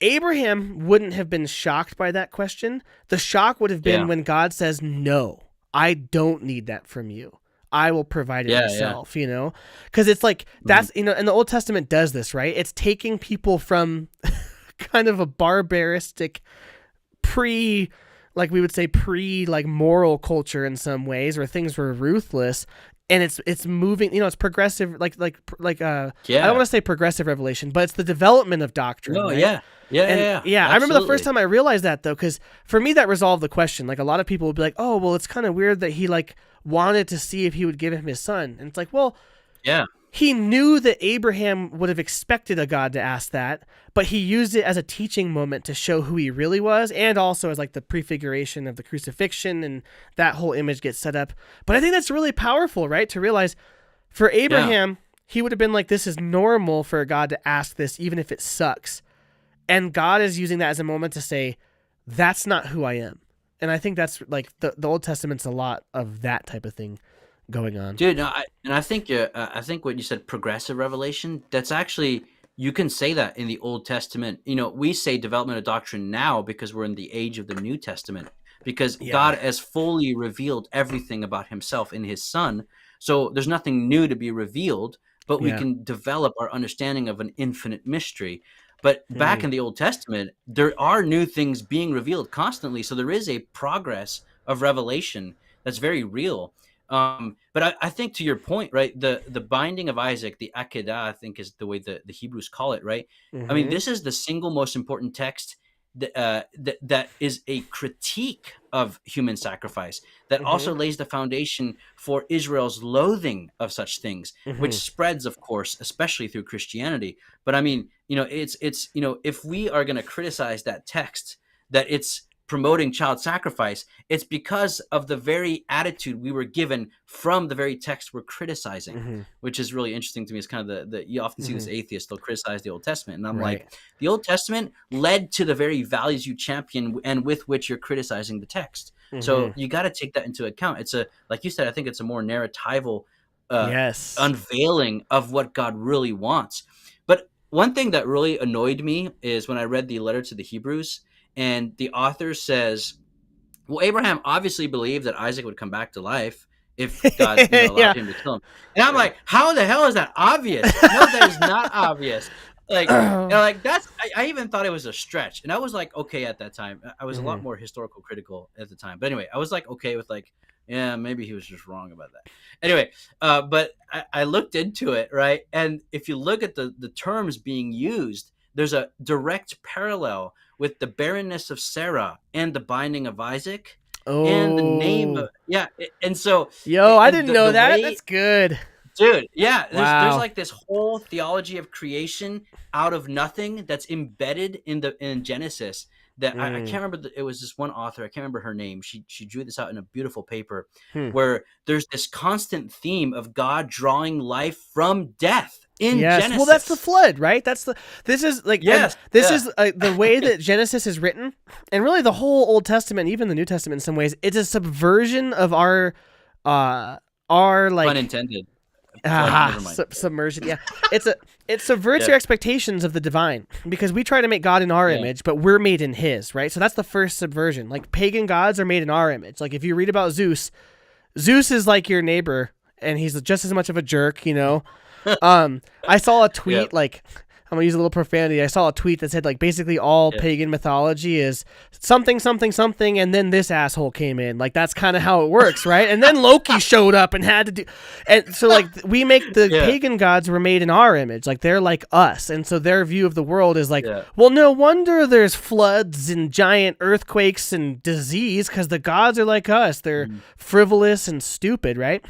Abraham wouldn't have been shocked by that question. The shock would have been when God says, no, I don't need that from you. I will provide it myself, because it's like, that's, and the Old Testament does this, right? It's taking people from kind of a barbaristic moral culture in some ways where things were ruthless. And it's moving, it's progressive, I don't want to say progressive revelation, but it's the development of doctrine. No, right? Yeah. I remember the first time I realized that, though, because for me that resolved the question. Like a lot of people would be like, oh, well, it's kind of weird that he like wanted to see if he would give him his son. And it's like, well, he knew that Abraham would have expected a God to ask that, but he used it as a teaching moment to show who he really was, and also as like the prefiguration of the crucifixion, and that whole image gets set up. But I think that's really powerful, right? To realize for Abraham, he would have been like, this is normal for a God to ask this, even if it sucks. And God is using that as a moment to say, that's not who I am. And I think that's like the Old Testament's a lot of that type of thing going on. Dude, no, I think what you said, progressive revelation, that's actually, you can say that in the Old Testament. We say development of doctrine now because we're in the age of the New Testament, because God has fully revealed everything about himself in his son. So there's nothing new to be revealed, but we can develop our understanding of an infinite mystery. But back in the Old Testament, there are new things being revealed constantly. So there is a progress of revelation that's very real. But I think to your point, right, the binding of Isaac, the Akedah, I think is the way the Hebrews call it, right? I mean, this is the single most important text that is a critique of human sacrifice, that also lays the foundation for Israel's loathing of such things, which spreads, of course, especially through Christianity. But I mean, it's if we are going to criticize that text, that it's promoting child sacrifice, it's because of the very attitude we were given from the very text we're criticizing, which is really interesting to me. It's kind of you often see this atheist, they'll criticize the Old Testament. And I'm like, the Old Testament led to the very values you champion and with which you're criticizing the text. So you got to take that into account. It's like you said, I think it's a more narratival unveiling of what God really wants. But one thing that really annoyed me is when I read the letter to the Hebrews, and the author says, well, Abraham obviously believed that Isaac would come back to life if God allowed him to kill him. And I'm like, how the hell is that obvious? No, that is not obvious. Like, that's, I even thought it was a stretch. And I was like, okay, at that time. I was a lot more historical critical at the time. But anyway, I was like, okay with like, yeah, maybe he was just wrong about that. Anyway, but I looked into it, right? And if you look at the terms being used, there's a direct parallel with the barrenness of Sarah and the binding of Isaac. and the name Oh, of and so yo, I and didn't know the that. way That's good. dude, yeah, there's Wow. like this whole theology of creation out of nothing that's embedded in Genesis that I Mm. can't remember it was this one author, I can't remember her name. She drew this out in a beautiful paper Hmm. where there's this constant theme of God drawing life from death in Yes. Well, that's the Genesis. flood, right? That's the. This is like, and Yes, this yeah. is the way that Genesis is written, and really the whole Old Testament, even the New Testament, in some ways, it's a subversion of uh, our Pun like intended. Flood, never mind. submersion. Yeah, it's a it subverts Yeah. your expectations of the divine because we try to make God in our Yeah. image, but we're made in His, right? So that's the first subversion. Like pagan gods are made in our image. Like if you read about Zeus, Zeus is like your neighbor, and he's just as much of a jerk, you know. I saw a Yeah. tweet like I'm gonna use a little profanity. I saw a tweet that said like basically all Yeah. pagan mythology is something something something, and then this asshole came in. Like that's kind of how it works, right? And then Loki showed up and had to do, and so like we make the Yeah. pagan gods were made in our image, like they're like us, and so their view of the world is like, Yeah. well, no wonder there's floods and giant earthquakes and disease because the gods are like us. They're frivolous and stupid, right?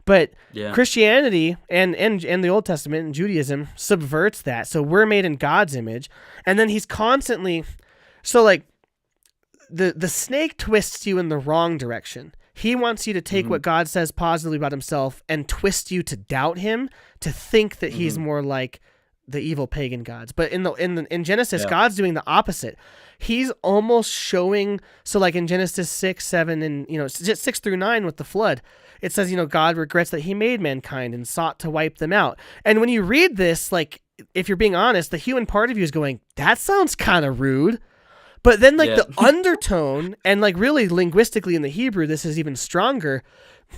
But Yeah. Christianity and the Old Testament and Judaism subverts that. So we're made in God's image. And then he's constantly so like the snake twists you in the wrong direction. He wants you to take what God says positively about himself and twist you to doubt him, to think that he's more like the evil pagan gods. But in Genesis, Yeah. God's doing the opposite. He's almost showing, so like in Genesis 6, 7, and 6 through 9 with the flood, it says, God regrets that he made mankind and sought to wipe them out. And when you read this, like if you're being honest, the human part of you is going, that sounds kind of rude. But then like Yeah. the undertone, and like really linguistically in the Hebrew, this is even stronger.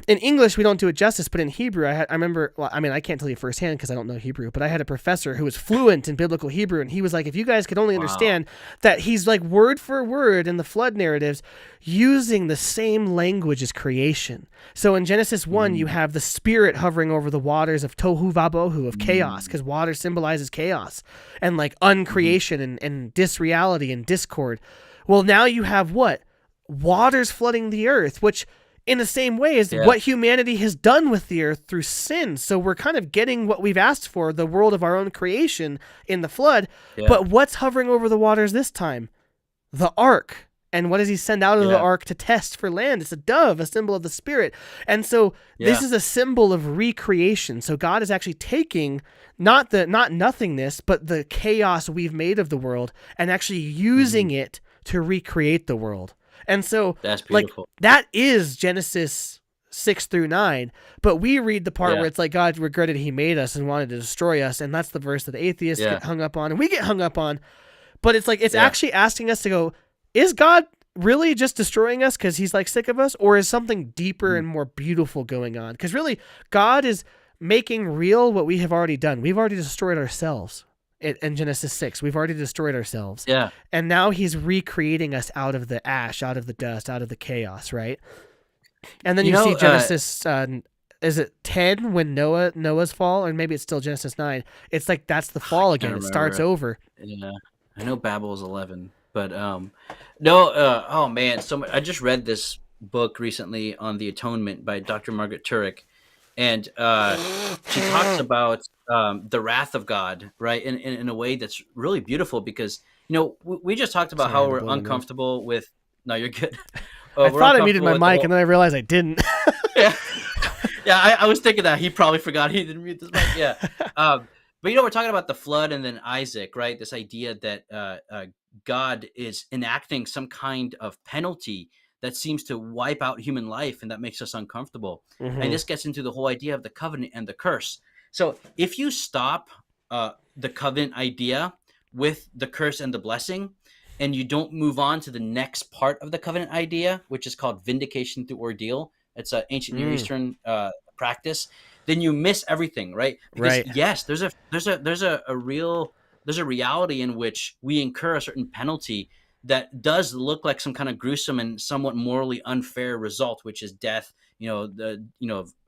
In English, we don't do it justice, but in Hebrew, I remember, well, I mean, I can't tell you firsthand because I don't know Hebrew, but I had a professor who was fluent in biblical Hebrew, and he was like, if you guys could only understand that he's like word for word in the flood narratives using the same language as creation. So in Genesis 1, you have the spirit hovering over the waters of tohu vabohu, of chaos, because water symbolizes chaos and like uncreation and disreality and discord. Well, now you have what? Waters flooding the earth, which in the same way as what humanity has done with the earth through sin. So we're kind of getting what we've asked for, the world of our own creation in the flood. Yeah. But what's hovering over the waters this time? The ark. And what does he send out of the ark to test for land? It's a dove, a symbol of the spirit. And so this is a symbol of recreation. So God is actually taking not nothingness, but the chaos we've made of the world and actually using it to recreate the world. And so That's like beautiful. that is Genesis 6 through 9, but we read the part where it's like God regretted he made us and wanted to destroy us, and that's the verse that atheists get hung up on and we get hung up on. But it's like it's actually asking us to go, is God really just destroying us because he's like sick of us, or is something deeper and more beautiful going on? Because really God is making real what we have already done. We've already destroyed ourselves. In Genesis 6, we've already destroyed ourselves. Yeah. And now he's recreating us out of the ash, out of the dust, out of the chaos, right? And then you see Genesis, is it 10 when Noah's fall? Or maybe it's still Genesis 9. It's like that's the fall again. It starts over. Yeah. I know Babel is 11, but no, oh man, I just read this book recently on the Atonement by Dr. Margaret Turk, and she talks about the wrath of God, right, in a way that's really beautiful because we just talked about how we're uncomfortable with. No, you're good. I thought I muted my mic, and then I realized I didn't. Yeah, I was thinking that he probably forgot he didn't mute this mic. Yeah, but we're talking about the flood and then Isaac, right? This idea that God is enacting some kind of penalty that seems to wipe out human life, and that makes us uncomfortable. And this gets into the whole idea of the covenant and the curse. So if you stop the covenant idea with the curse and the blessing, and you don't move on to the next part of the covenant idea, which is called vindication through ordeal, it's an ancient Near Eastern practice, then you miss everything, right? Because yes, there's a reality in which we incur a certain penalty that does look like some kind of gruesome and somewhat morally unfair result, which is death,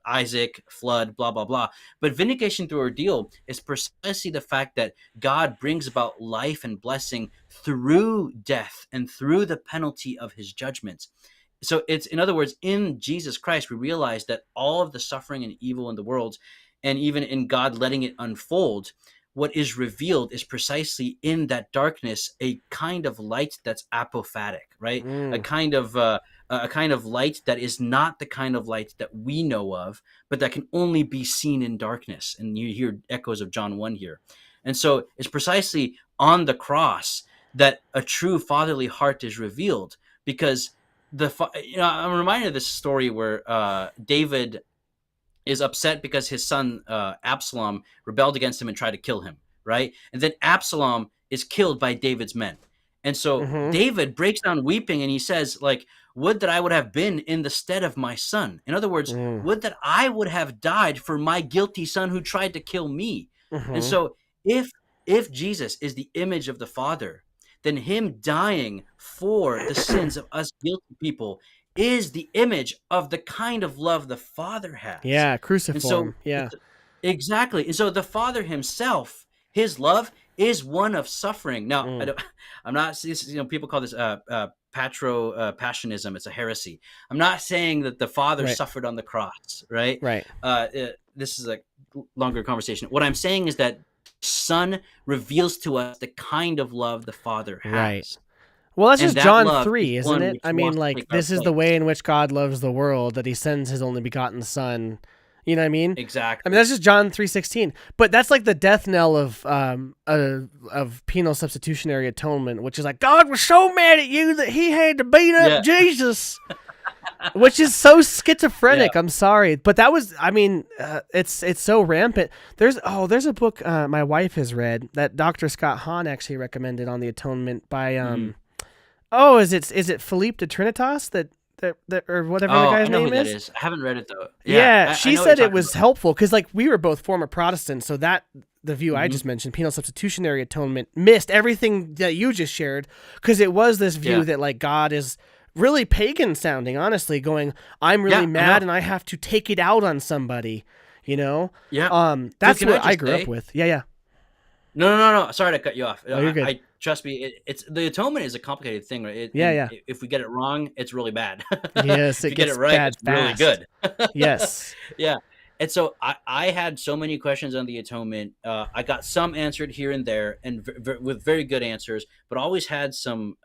Isaac, flood, blah, blah, blah. But vindication through ordeal is precisely the fact that God brings about life and blessing through death and through the penalty of his judgments. So it's, in other words, in Jesus Christ, we realize that all of the suffering and evil in the world, and even in God letting it unfold, what is revealed is precisely in that darkness a kind of light that's apophatic, right? Mm. A kind of light that is not the kind of light that we know of, but that can only be seen in darkness. And you hear echoes of John 1 here. And so it's precisely on the cross that a true fatherly heart is revealed, because I'm reminded of this story where David is upset because his son Absalom rebelled against him and tried to kill him, right? And then Absalom is killed by David's men. And so Mm-hmm. David breaks down weeping and he says, like, would that I would have been in the stead of my son. In other words, Mm. would that I would have died for my guilty son who tried to kill me. And Mm-hmm. so if Jesus is the image of the Father, then him dying for the sins of us guilty people is the image of the kind of love the Father has. Yeah, And so cruciform. Yeah. exactly. And so the Father himself, his love is one of suffering. Now, Mm. I'm not, people call this passionism. It's a heresy. I'm not saying that the Father Right. suffered on the cross, right? Right. This is a longer conversation. What I'm saying is that Son reveals to us the kind of love the Father has. Right. Well, that's And just that John love is 3, isn't one it? which I mean, wants to like, take our this is the place. way in which God loves the world, that he sends his only begotten son. You know what I mean? I Exactly. mean, that's just John 3:16. But that's like the death knell of penal substitutionary atonement, which is like, God was so mad at you that he had to beat up Yeah. Jesus. Which is so schizophrenic. Yeah. I'm sorry, but that was. I mean, it's so rampant. There's a book my wife has read that Dr. Scott Hahn actually recommended on the atonement by is it Philippe de Trinitas that or whatever the Oh, guy's I know who name that is? is. I haven't read it though. Yeah, Yeah, I she know what you're said it talking was about. helpful because like we were both former Protestants, so that the view I Mhm. just mentioned, penal substitutionary atonement, missed everything that you just shared because it was this view Yeah. that like God is really pagan sounding, honestly, going, I'm really Yeah, I mad know. and I have to take it out on somebody, you know? Yeah. Dude, That's can I what I just grew up say? with. Yeah, yeah. No. Sorry to cut you off. Oh, you're good. I trust me. It's the atonement is a complicated thing, right? Yeah, yeah. If we get it wrong, it's really bad. Yes, If it you get it gets right, bad it's really fast. good. Yes. Yeah. And so I had so many questions on the atonement. I got some answered here and there, and with very good answers, but always had some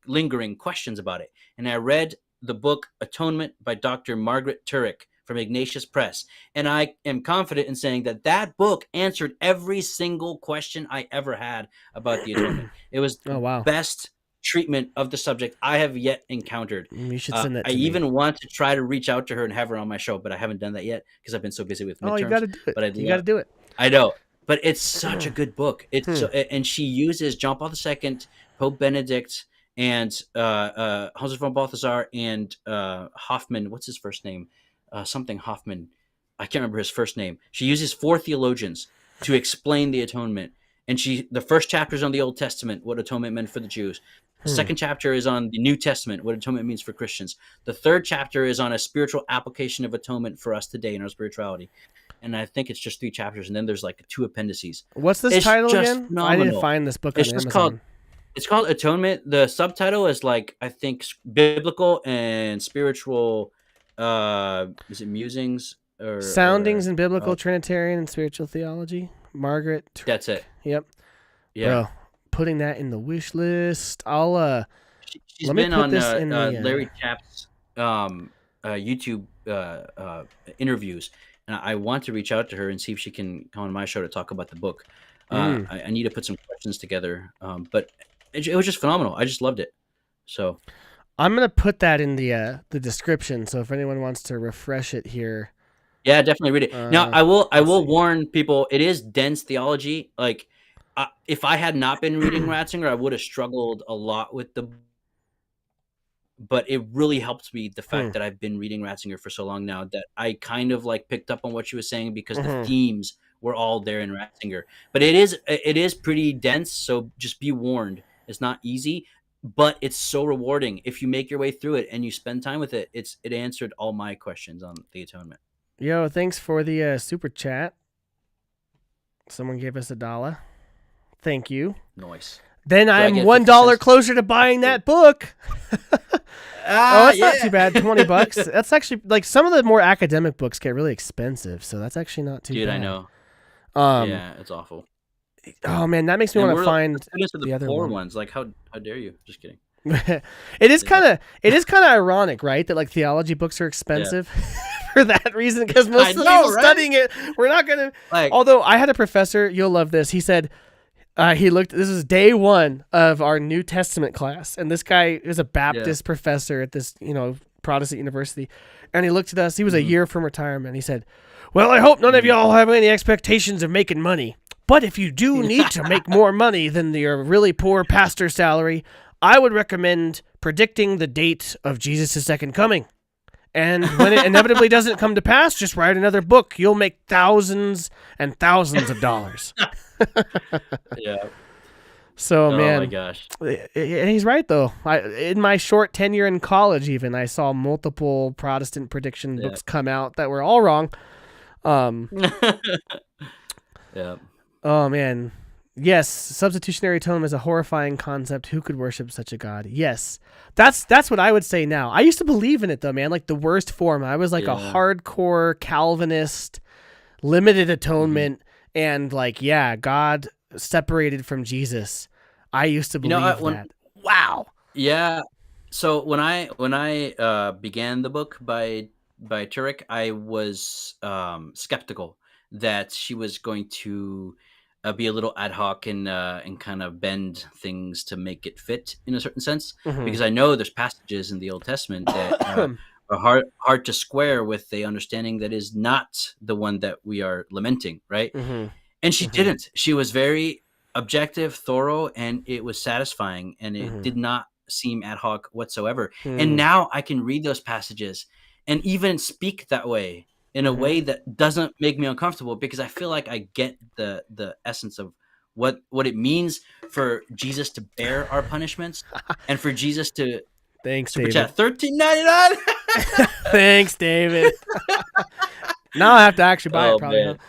lingering questions about it. And I read the book Atonement by Dr. Margaret Turk from Ignatius Press, and I am confident in saying that that book answered every single question I ever had about the atonement. It was Oh, the wow. best treatment of the subject I have yet encountered. You should send that I to me. even want to try to reach out to her and have her on my show, but I haven't done that yet because I've been so busy with Oh, you got midterms. to do it. But I'd You got to love. do it. I know, but it's such a good book. It's Hmm. so, and she uses John Paul II, Pope Benedict, and Joseph von Balthasar and Hoffman. What's his first name? Something Hoffman. I can't remember his first name. She uses 4 theologians to explain the atonement. And the first chapter is on the Old Testament, what atonement meant for the Jews. The Hmm. second chapter is on the New Testament, what atonement means for Christians. The third chapter is on a spiritual application of atonement for us today in our spirituality. And I think it's just 3 chapters, and then there's like 2 appendices. What's this It's title just again? I didn't phenomenal. find this book on It's just called Amazon. it's called Atonement. The subtitle is like, I think, biblical and spiritual. Is it musings Soundings in Biblical, uh, Trinitarian, and Spiritual Theology. Margaret Turk. that's it. Yep. Yeah. Bro, putting that in the wish list. I'll She's let me been put on this in the Larry Chapp's YouTube interviews, and I want to reach out to her and see if she can come on my show to talk about the book. I need to put some questions together, but it was just phenomenal. I just loved it. So I'm gonna put that in the description. So if anyone wants to refresh it here, yeah, definitely read it. Now I will see. warn people, it is dense theology. Like if I had not been reading Ratzinger, I would have struggled a lot with the. But it really helped me, the fact that I've been reading Ratzinger for so long now, that I kind of like picked up on what she was saying because the themes were all there in Ratzinger. But it is pretty dense, so just be warned. It's not easy, but it's so rewarding if you make your way through it and you spend time with it. It answered all my questions on the atonement. Yo, thanks for the super chat. Someone gave us $1. Thank you. Nice. Then I I'm get $1 $0.50. closer to buying that book. Oh, that's not Yeah. too bad. $20. That's actually like some of the more academic books get really expensive, so that's actually not too Dude, bad. I know. Um, Yeah, it's awful. oh man, that makes me And want to we're find the students of the the other poor one. ones. Like, how dare you? Just kidding. It is kind of ironic, right? That like theology books are expensive for that reason, because most I of the know, people right? studying it, we're not gonna. Like, Although I had a professor, you'll love this. He said he looked. This is day one of our New Testament class, and this guy is a Baptist professor at this Protestant university, and he looked at us. He was a year from retirement. He said, "Well, I hope none of y'all have any expectations of making money. But if you do need to make more money than your really poor pastor salary, I would recommend predicting the date of Jesus' second coming. And when it inevitably doesn't come to pass, just write another book. You'll make thousands and thousands of dollars." yeah. So, man. Oh my gosh. And he's right, though. In my short tenure in college, even, I saw multiple Protestant prediction books come out that were all wrong. Yeah. Oh, man. Yes, substitutionary atonement is a horrifying concept. Who could worship such a God? Yes. That's what I would say now. I used to believe in it, though, man, like the worst form. I was like a hardcore Calvinist, limited atonement, and like, God separated from Jesus. I used to believe that. Wow. Yeah. So when I began the book by Turek, I was skeptical that she was going to be a little ad hoc and kind of bend things to make it fit in a certain sense, because I know there's passages in the Old Testament that are hard to square with the understanding that is not the one that we are lamenting, right? And she didn't. She was very objective, thorough, and it was satisfying, and it did not seem ad hoc whatsoever. And now I can read those passages and even speak that way in a way that doesn't make me uncomfortable, because I feel like I get the essence of what it means for Jesus to bear our punishments and for Jesus to Thanks, super David. chat $13.99. Thanks, David. Now I have to actually buy it, probably. Man.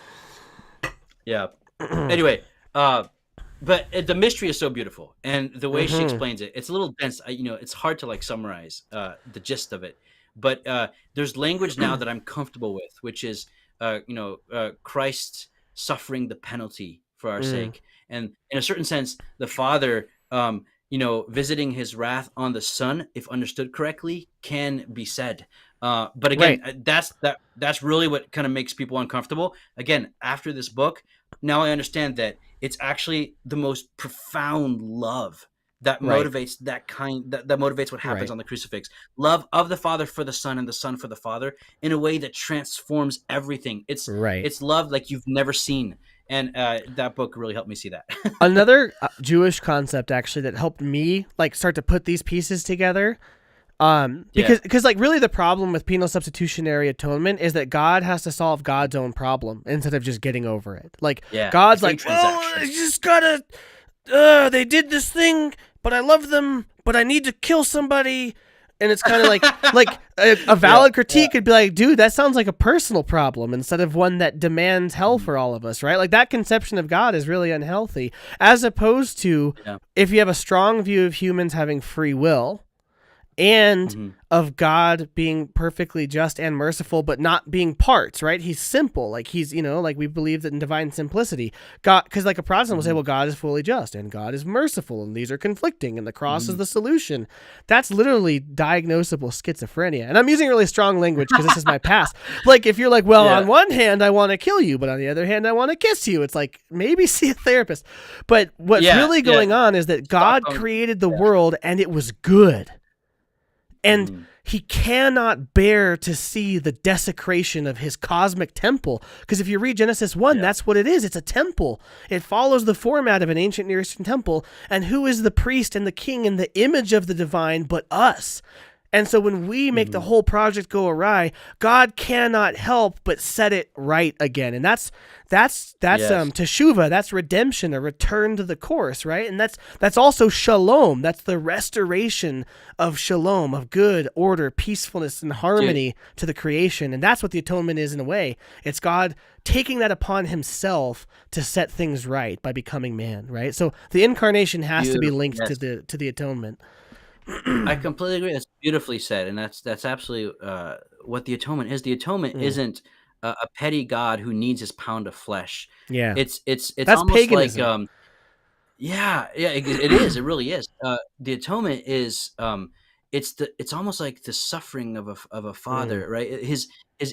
Yeah. Anyway, but the mystery is so beautiful, and the way she explains it, it's a little dense. It's hard to like summarize the gist of it. But there's language now that I'm comfortable with, which is Christ suffering the penalty for our sake, and in a certain sense, the Father, visiting His wrath on the Son, if understood correctly, can be said. But again, that's really what kind of makes people uncomfortable. Again, after this book, now I understand that it's actually the most profound love that motivates that motivates what happens on the crucifix. Love of the Father for the Son and the Son for the Father in a way that transforms everything. It's love like you've never seen. And that book really helped me see that. Another Jewish concept actually that helped me like start to put these pieces together. Because like really the problem with penal substitutionary atonement is that God has to solve God's own problem instead of just getting over it. Like God's like, well, I just gotta, they did this thing, but I love them, but I need to kill somebody. And it's kind of like a valid critique could be like, dude, that sounds like a personal problem instead of one that demands hell for all of us, right? Like that conception of God is really unhealthy, as opposed to if you have a strong view of humans having free will, and of God being perfectly just and merciful, but not being parts, right? He's simple. Like he's, like we believe that in divine simplicity, God, because like a Protestant will say, well, God is fully just and God is merciful and these are conflicting and the cross is the solution. That's literally diagnosable schizophrenia. And I'm using really strong language because this is my past. Like if you're like, well, on one hand, I want to kill you, but on the other hand, I want to kiss you. It's like, maybe see a therapist. But what's really going on is that God created the world and it was good. And he cannot bear to see the desecration of his cosmic temple. Because if you read Genesis 1, that's what it is. It's a temple. It follows the format of an ancient Near Eastern temple. And who is the priest and the king in the image of the divine but us? And so when we make the whole project go awry, God cannot help but set it right again. And that's Yes. teshuvah, that's redemption, a return to the course, right? And that's also shalom. That's the restoration of shalom, of good, order, peacefulness, and harmony to the creation. And that's what the atonement is in a way. It's God taking that upon himself to set things right by becoming man, right? So the incarnation has to be linked to the atonement. I completely agree. That's beautifully said, and that's absolutely what the atonement is. The atonement isn't a petty God who needs his pound of flesh. Yeah. It's That's almost paganism. like it is. It really is. The atonement is it's almost like the suffering of a father, right? His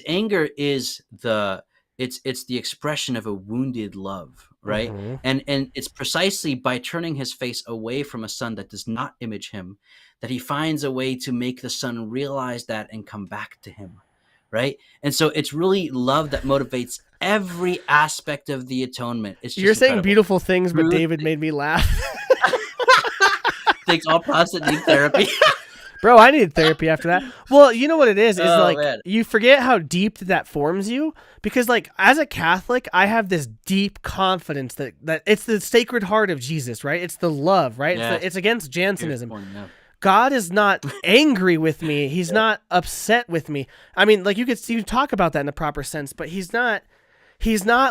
anger is it's the expression of a wounded love, right? And it's precisely by turning his face away from a son that does not image him that he finds a way to make the son realize that and come back to him, right? And so it's really love that motivates every aspect of the atonement. It's just You're saying incredible. beautiful things, but David made me laugh. Thinks all Protestants need therapy. Bro, I needed therapy after that. Well, you know what it is like man. you forget how deep that forms you, because like as a Catholic, I have this deep confidence that it's the Sacred Heart of Jesus, right? It's the love, right? Yeah. It's against Jansenism. Point, yeah. God is not angry with me. He's not upset with me. I mean, like you talk about that in a proper sense, but he's not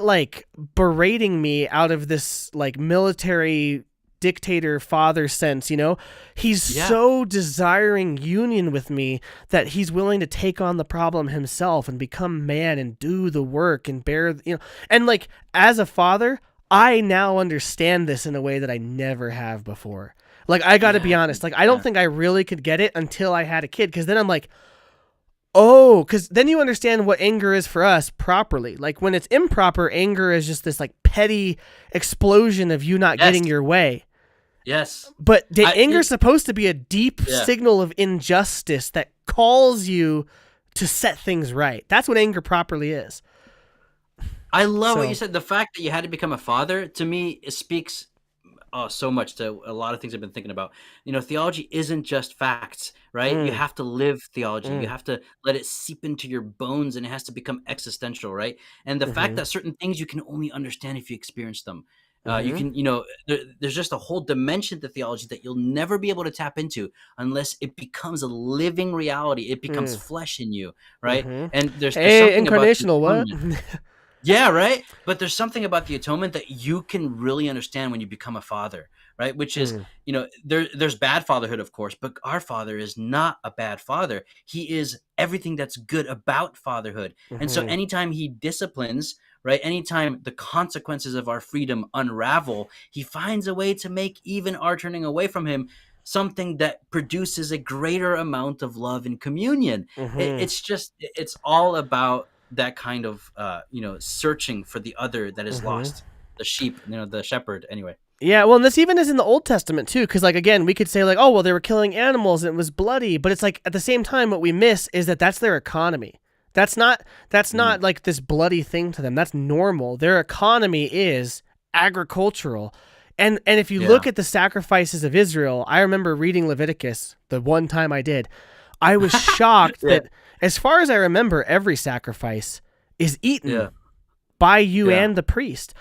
like berating me out of this like military dictator father sense, you know? He's so desiring union with me that he's willing to take on the problem himself and become man and do the work and bear, you know. And like as a father, I now understand this in a way that I never have before. Like I got to be honest, like I don't think I really could get it until I had a kid, cuz then I'm like, oh, because then you understand what anger is for us properly. Like when it's improper, anger is just this like petty explosion of you not getting your way. Yes. But anger is supposed to be a deep signal of injustice that calls you to set things right. That's what anger properly is. I love what you said. The fact that you had to become a father, to me, it speaks so much to a lot of things I've been thinking about. You know, theology isn't just facts, right? You have to live theology. You have to let it seep into your bones, and it has to become existential, right? And the fact that certain things you can only understand if you experience them. You can, you know, there's just a whole dimension to theology that you'll never be able to tap into unless it becomes a living reality. It becomes flesh in you, right? And there's something incarnational about what? Yeah, right. But there's something about the atonement that you can really understand when you become a father, right? Which is, you know, there's bad fatherhood, of course, but our Father is not a bad father. He is everything that's good about fatherhood. And so anytime he disciplines, right, anytime the consequences of our freedom unravel, he finds a way to make even our turning away from him something that produces a greater amount of love and communion. It's all about that kind of you know, searching for the other that is lost, the sheep, you know, the shepherd. Anyway, yeah, well, and this even is in the Old Testament too, because like again, we could say like, oh well, they were killing animals and it was bloody, but it's like at the same time, what we miss is that that's their economy. That's not like this bloody thing to them. That's normal. Their economy is agricultural. And if you look at the sacrifices of Israel, I remember reading Leviticus the one time I did. I was shocked that as far as I remember, every sacrifice is eaten by you and the priest.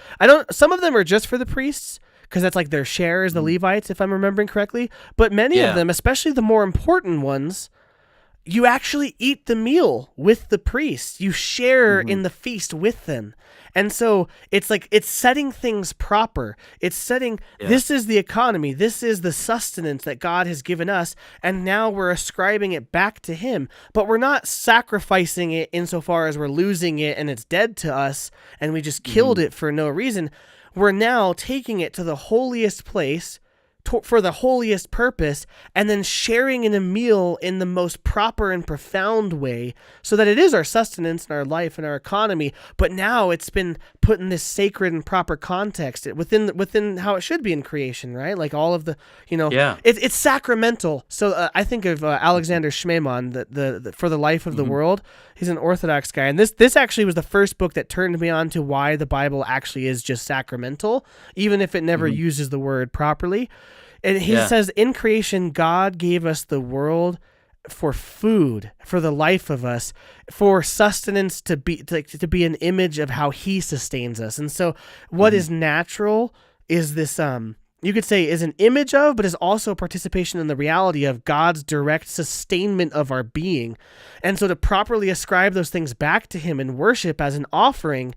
Some of them are just for the priests, because that's like their share as the Levites, if I'm remembering correctly. But many of them, especially the more important ones, you actually eat the meal with the priests. You share in the feast with them. And so it's like, it's setting things proper. It's setting, this is the economy. This is the sustenance that God has given us. And now we're ascribing it back to him. But we're not sacrificing it insofar as we're losing it and it's dead to us and we just killed it for no reason. We're now taking it to the holiest place for the holiest purpose, and then sharing in a meal in the most proper and profound way, so that it is our sustenance and our life and our economy. But now it's been put in this sacred and proper context within how it should be in creation, right? Like all of the, you know, it's sacramental. So I think of Alexander Schmemann, the For the Life of the World. He's an Orthodox guy, and this actually was the first book that turned me on to why the Bible actually is just sacramental, even if it never uses the word properly. And he says, in creation, God gave us the world for food, for the life of us, for sustenance to be an image of how he sustains us. And so what is natural is this, you could say is an image of, but is also a participation in the reality of God's direct sustainment of our being. And so to properly ascribe those things back to him in worship as an offering,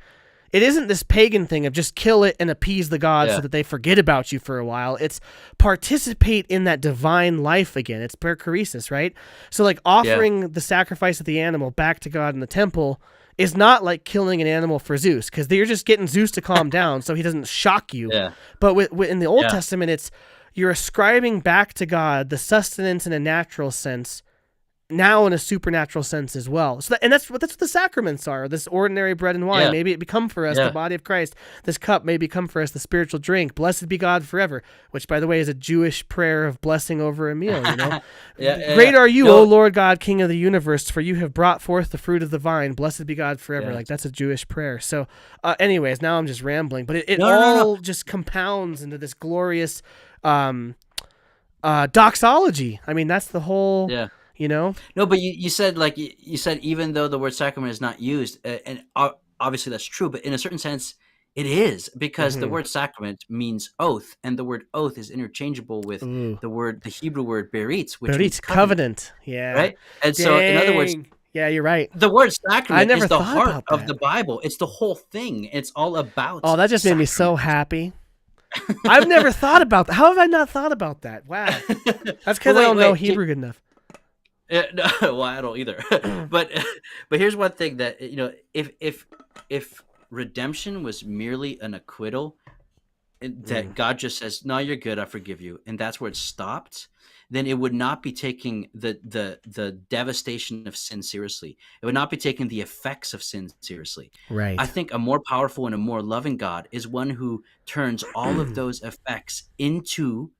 it isn't this pagan thing of just kill it and appease the gods so that they forget about you for a while. It's participate in that divine life again. It's perichoresis, right? So like offering the sacrifice of the animal back to God in the temple is not like killing an animal for Zeus, because you're just getting Zeus to calm down so he doesn't shock you. Yeah. But in the Old Testament, it's you're ascribing back to God the sustenance in a natural sense, now in a supernatural sense as well. So that's what the sacraments are. This ordinary bread and wine, maybe it become for us the body of Christ. This cup may become for us the spiritual drink. Blessed be God forever, which by the way is a Jewish prayer of blessing over a meal. You know, great are you, O Lord God, King of the universe, for you have brought forth the fruit of the vine. Blessed be God forever. Like that's a Jewish prayer. So, anyways, now I'm just rambling, but it all just compounds into this glorious doxology. I mean, that's the whole. Yeah. You know? No, but you said even though the word sacrament is not used, and obviously that's true, but in a certain sense it is, because the word sacrament means oath, and the word oath is interchangeable with the Hebrew word beritz, which means covenant. Yeah. Right? And so in other words, yeah, you're right. The word sacrament is the heart of the Bible. It's the whole thing. It's all about Oh, that just made me so happy. I've never thought about that. How have I not thought about that? Wow. That's because I don't know Hebrew good enough. No, well, I don't either. but here's one thing that if redemption was merely an acquittal, that God just says, "No, you're good, I forgive you," and that's where it stopped, then it would not be taking the devastation of sin seriously. It would not be taking the effects of sin seriously. Right. I think a more powerful and a more loving God is one who turns all of those effects into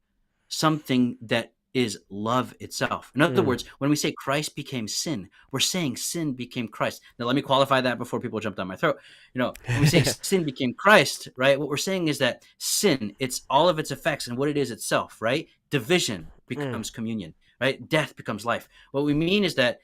something that is love itself. In other words, when we say Christ became sin, we're saying sin became Christ. Now, let me qualify that before people jump down my throat. You know, when we say sin became Christ, right? What we're saying is that sin, it's all of its effects and what it is itself, right? Division becomes communion, right? Death becomes life. What we mean is that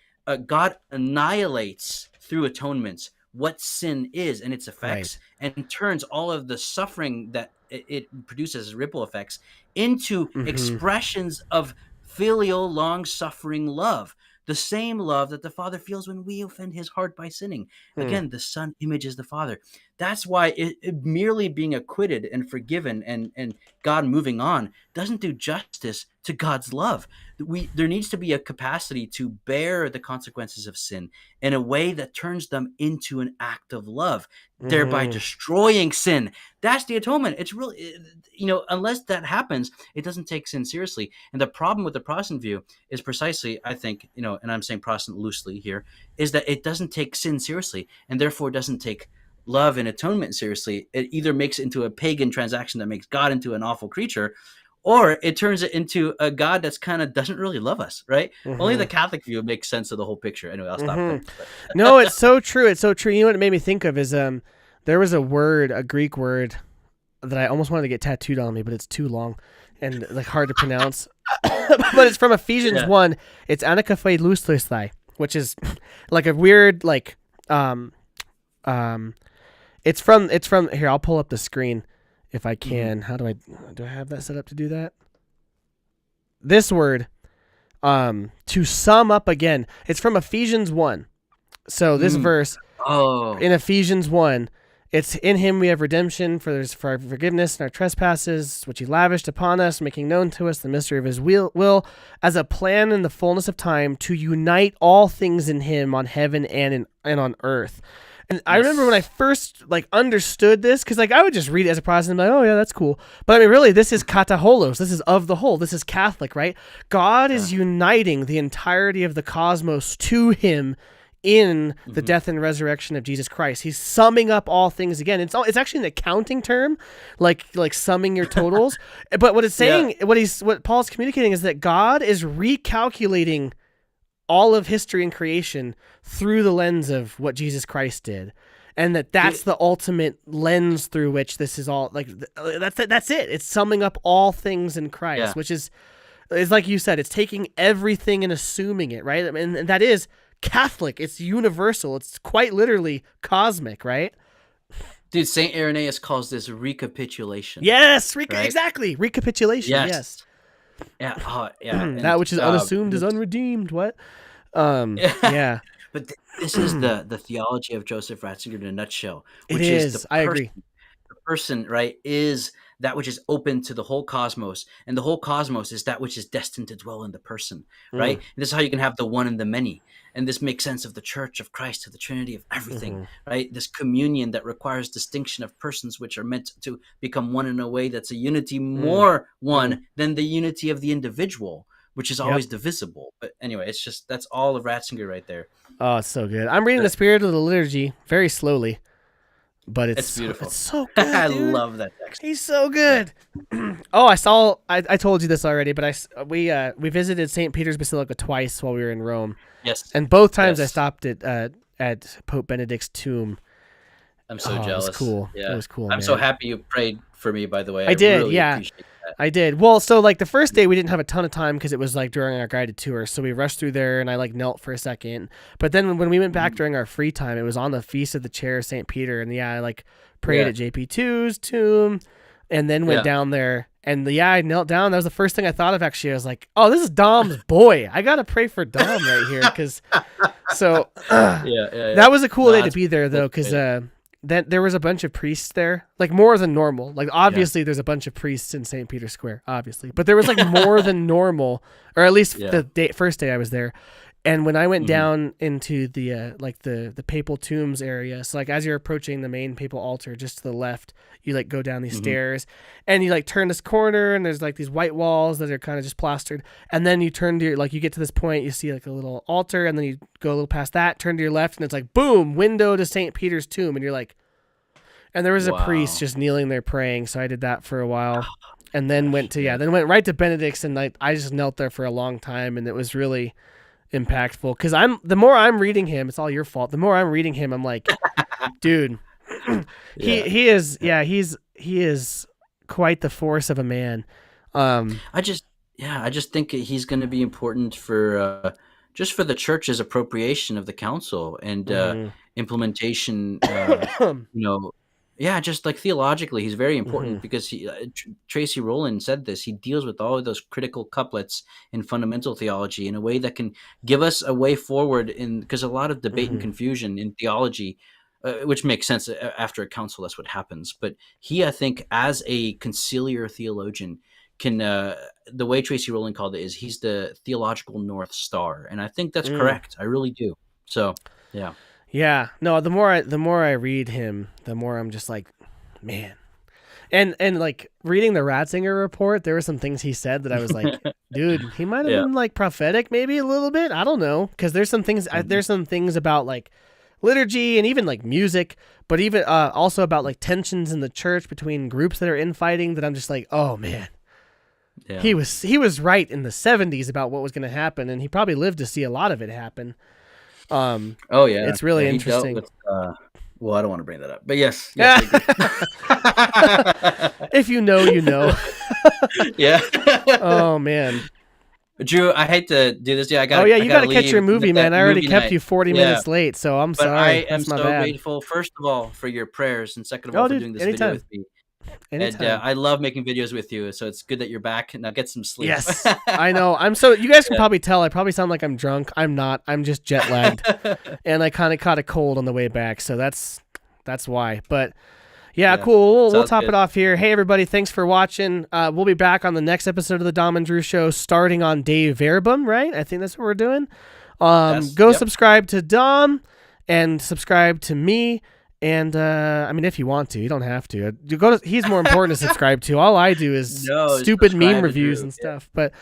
God annihilates through atonements what sin is and its effects, and turns all of the suffering that it produces as ripple effects into expressions of filial long-suffering love, the same love that the Father feels when we offend his heart by sinning. Again, the Son images the Father. That's why it merely being acquitted and forgiven and God moving on doesn't do justice to God's love. There needs to be a capacity to bear the consequences of sin in a way that turns them into an act of love, thereby destroying sin. That's the atonement. It's really, unless that happens, it doesn't take sin seriously. And the problem with the Protestant view is precisely, I think, and I'm saying Protestant loosely here, is that it doesn't take sin seriously, and therefore doesn't take love and atonement seriously. It either makes it into a pagan transaction that makes God into an awful creature, or it turns it into a God that's kind of doesn't really love us, right? Only the Catholic view makes sense of the whole picture. Anyway, I'll stop there. No, it's so true. It's so true. You know what it made me think of is there was a Greek word that I almost wanted to get tattooed on me, but it's too long and like hard to pronounce. But it's from Ephesians 1. It's anakaphelusthai, which is like a weird it's from here, I'll pull up the screen if I can. How do I have that set up to do that? This word, to sum up again, it's from Ephesians 1. So this verse in Ephesians 1, it's in him we have redemption for our forgiveness and our trespasses, which he lavished upon us, making known to us the mystery of his will as a plan in the fullness of time to unite all things in him on heaven and on earth. And I remember when I first understood this, because I would just read it as a Protestant, and be like, oh yeah, that's cool. But I mean, really, this is kataholos. This is of the whole. This is Catholic, right? God is uniting the entirety of the cosmos to him in the death and resurrection of Jesus Christ. He's summing up all things again. It's actually an accounting term, like summing your totals. But what it's saying, what Paul's communicating is that God is recalculating all of history and creation through the lens of what Jesus Christ did, and that's the ultimate lens through which this is all that's it. It's summing up all things in Christ, which is It's like you said, it's taking everything and assuming it, right? And that is Catholic. It's universal. It's quite literally cosmic, right? Dude, Saint Irenaeus calls this recapitulation. Yes, right? exactly. Recapitulation. Yes. Yeah. Oh, yeah. And, That which is unassuming is unredeemed. What? Yeah. But this is the theology of Joseph Ratzinger in a nutshell. It Which is. the I agree. The person, right, is that which is open to the whole cosmos, and the whole cosmos is that which is destined to dwell in the person, right? And this is how you can have the one and the many. And this makes sense of the Church of Christ, of the Trinity, of everything, right? This communion that requires distinction of persons, which are meant to become one in a way that's a unity more one than the unity of the individual, which is always divisible. But anyway, it's just, that's all of Ratzinger right there. Oh, it's so good. I'm reading the Spirit of the Liturgy very slowly, but it's beautiful. It's so good. I dude. love that text. He's so good. Oh, I told you this already, but we visited St. Peter's Basilica twice while we were in Rome. Yes. And both times I stopped at Pope Benedict's tomb. I'm so jealous. It was cool. Yeah. It was cool. I'm so happy you prayed for me, by the way. I did, really yeah. appreciate that. I did. Well, so like the first day we didn't have a ton of time because it was like during our guided tour. So we rushed through there and I like knelt for a second. But then when we went back during our free time, it was on the Feast of the Chair of St. Peter. And I like prayed at JP2's tomb and then went down there. And I knelt down. That was the first thing I thought of, actually. I was like, oh, this is Dom's boy. I got to pray for Dom right here. That was a cool day to be there, though, because then there was a bunch of priests there, like more than normal. Like, obviously, there's a bunch of priests in St. Peter's Square, obviously. But there was like more than normal, or at least the first day I was there. And when I went down into the like the papal tombs area, so like as you're approaching the main papal altar, just to the left, you like go down these stairs, and you like turn this corner, and there's like these white walls that are kind of just plastered, and then you turn to your, like you get to this point, you see like a little altar, and then you go a little past that, turn to your left, and it's like boom, window to St. Peter's tomb, and you're like, and there was a priest just kneeling there praying, so I did that for a while, and then went right to Benedict's, and I just knelt there for a long time, and it was really impactful because the more I'm reading him, it's all your fault. The more I'm reading him, I'm like, dude, he is quite the force of a man. I just think he's going to be important for just for the church's appropriation of the council and implementation. Just like theologically, he's very important because Tracy Rowland said this. He deals with all of those critical couplets in fundamental theology in a way that can give us a way forward because a lot of debate and confusion in theology, which makes sense after a council, that's what happens. But he, I think, as a conciliar theologian, can the way Tracy Rowland called it is he's the theological North Star, and I think that's correct. I really do. So, yeah. Yeah, no, the more I read him, the more I'm just like, man. And like reading the Ratzinger report, there were some things he said that I was like, dude, he might have been like prophetic maybe a little bit. I don't know, because there's some things about like liturgy and even like music, but even also about like tensions in the church between groups that are infighting that I'm just like, oh man. Yeah. He was right in the 70s about what was going to happen, and he probably lived to see a lot of it happen. It's really interesting. With, well, I don't want to bring that up, but yes. If you know, you know. Yeah. Oh man, Drew, I hate to do this. Yeah, you got to catch your movie, man. I already kept you 40 minutes late, so I'm sorry. I am so grateful, first of all, for your prayers, and second of all, for doing this video with me. Anytime. And I love making videos with you, so it's good that you're back. Now get some sleep. Yes, I know. You guys can probably tell I probably sound like I'm drunk. I'm not. I'm just jet lagged, and I kind of caught a cold on the way back, so that's why. But yeah, cool. We'll top it off here. Hey everybody, thanks for watching. We'll be back on the next episode of the Dom and Drew Show, starting on Day Verbum. Right? I think that's what we're doing. Subscribe to Dom and subscribe to me. And I mean, if you want to, you don't have to. He's more important to subscribe to. All I do is stupid meme reviews and stuff. But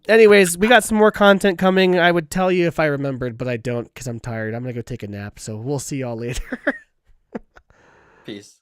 anyways, we got some more content coming. I would tell you if I remembered, but I don't because I'm tired. I'm gonna go take a nap. So we'll see y'all later. Peace.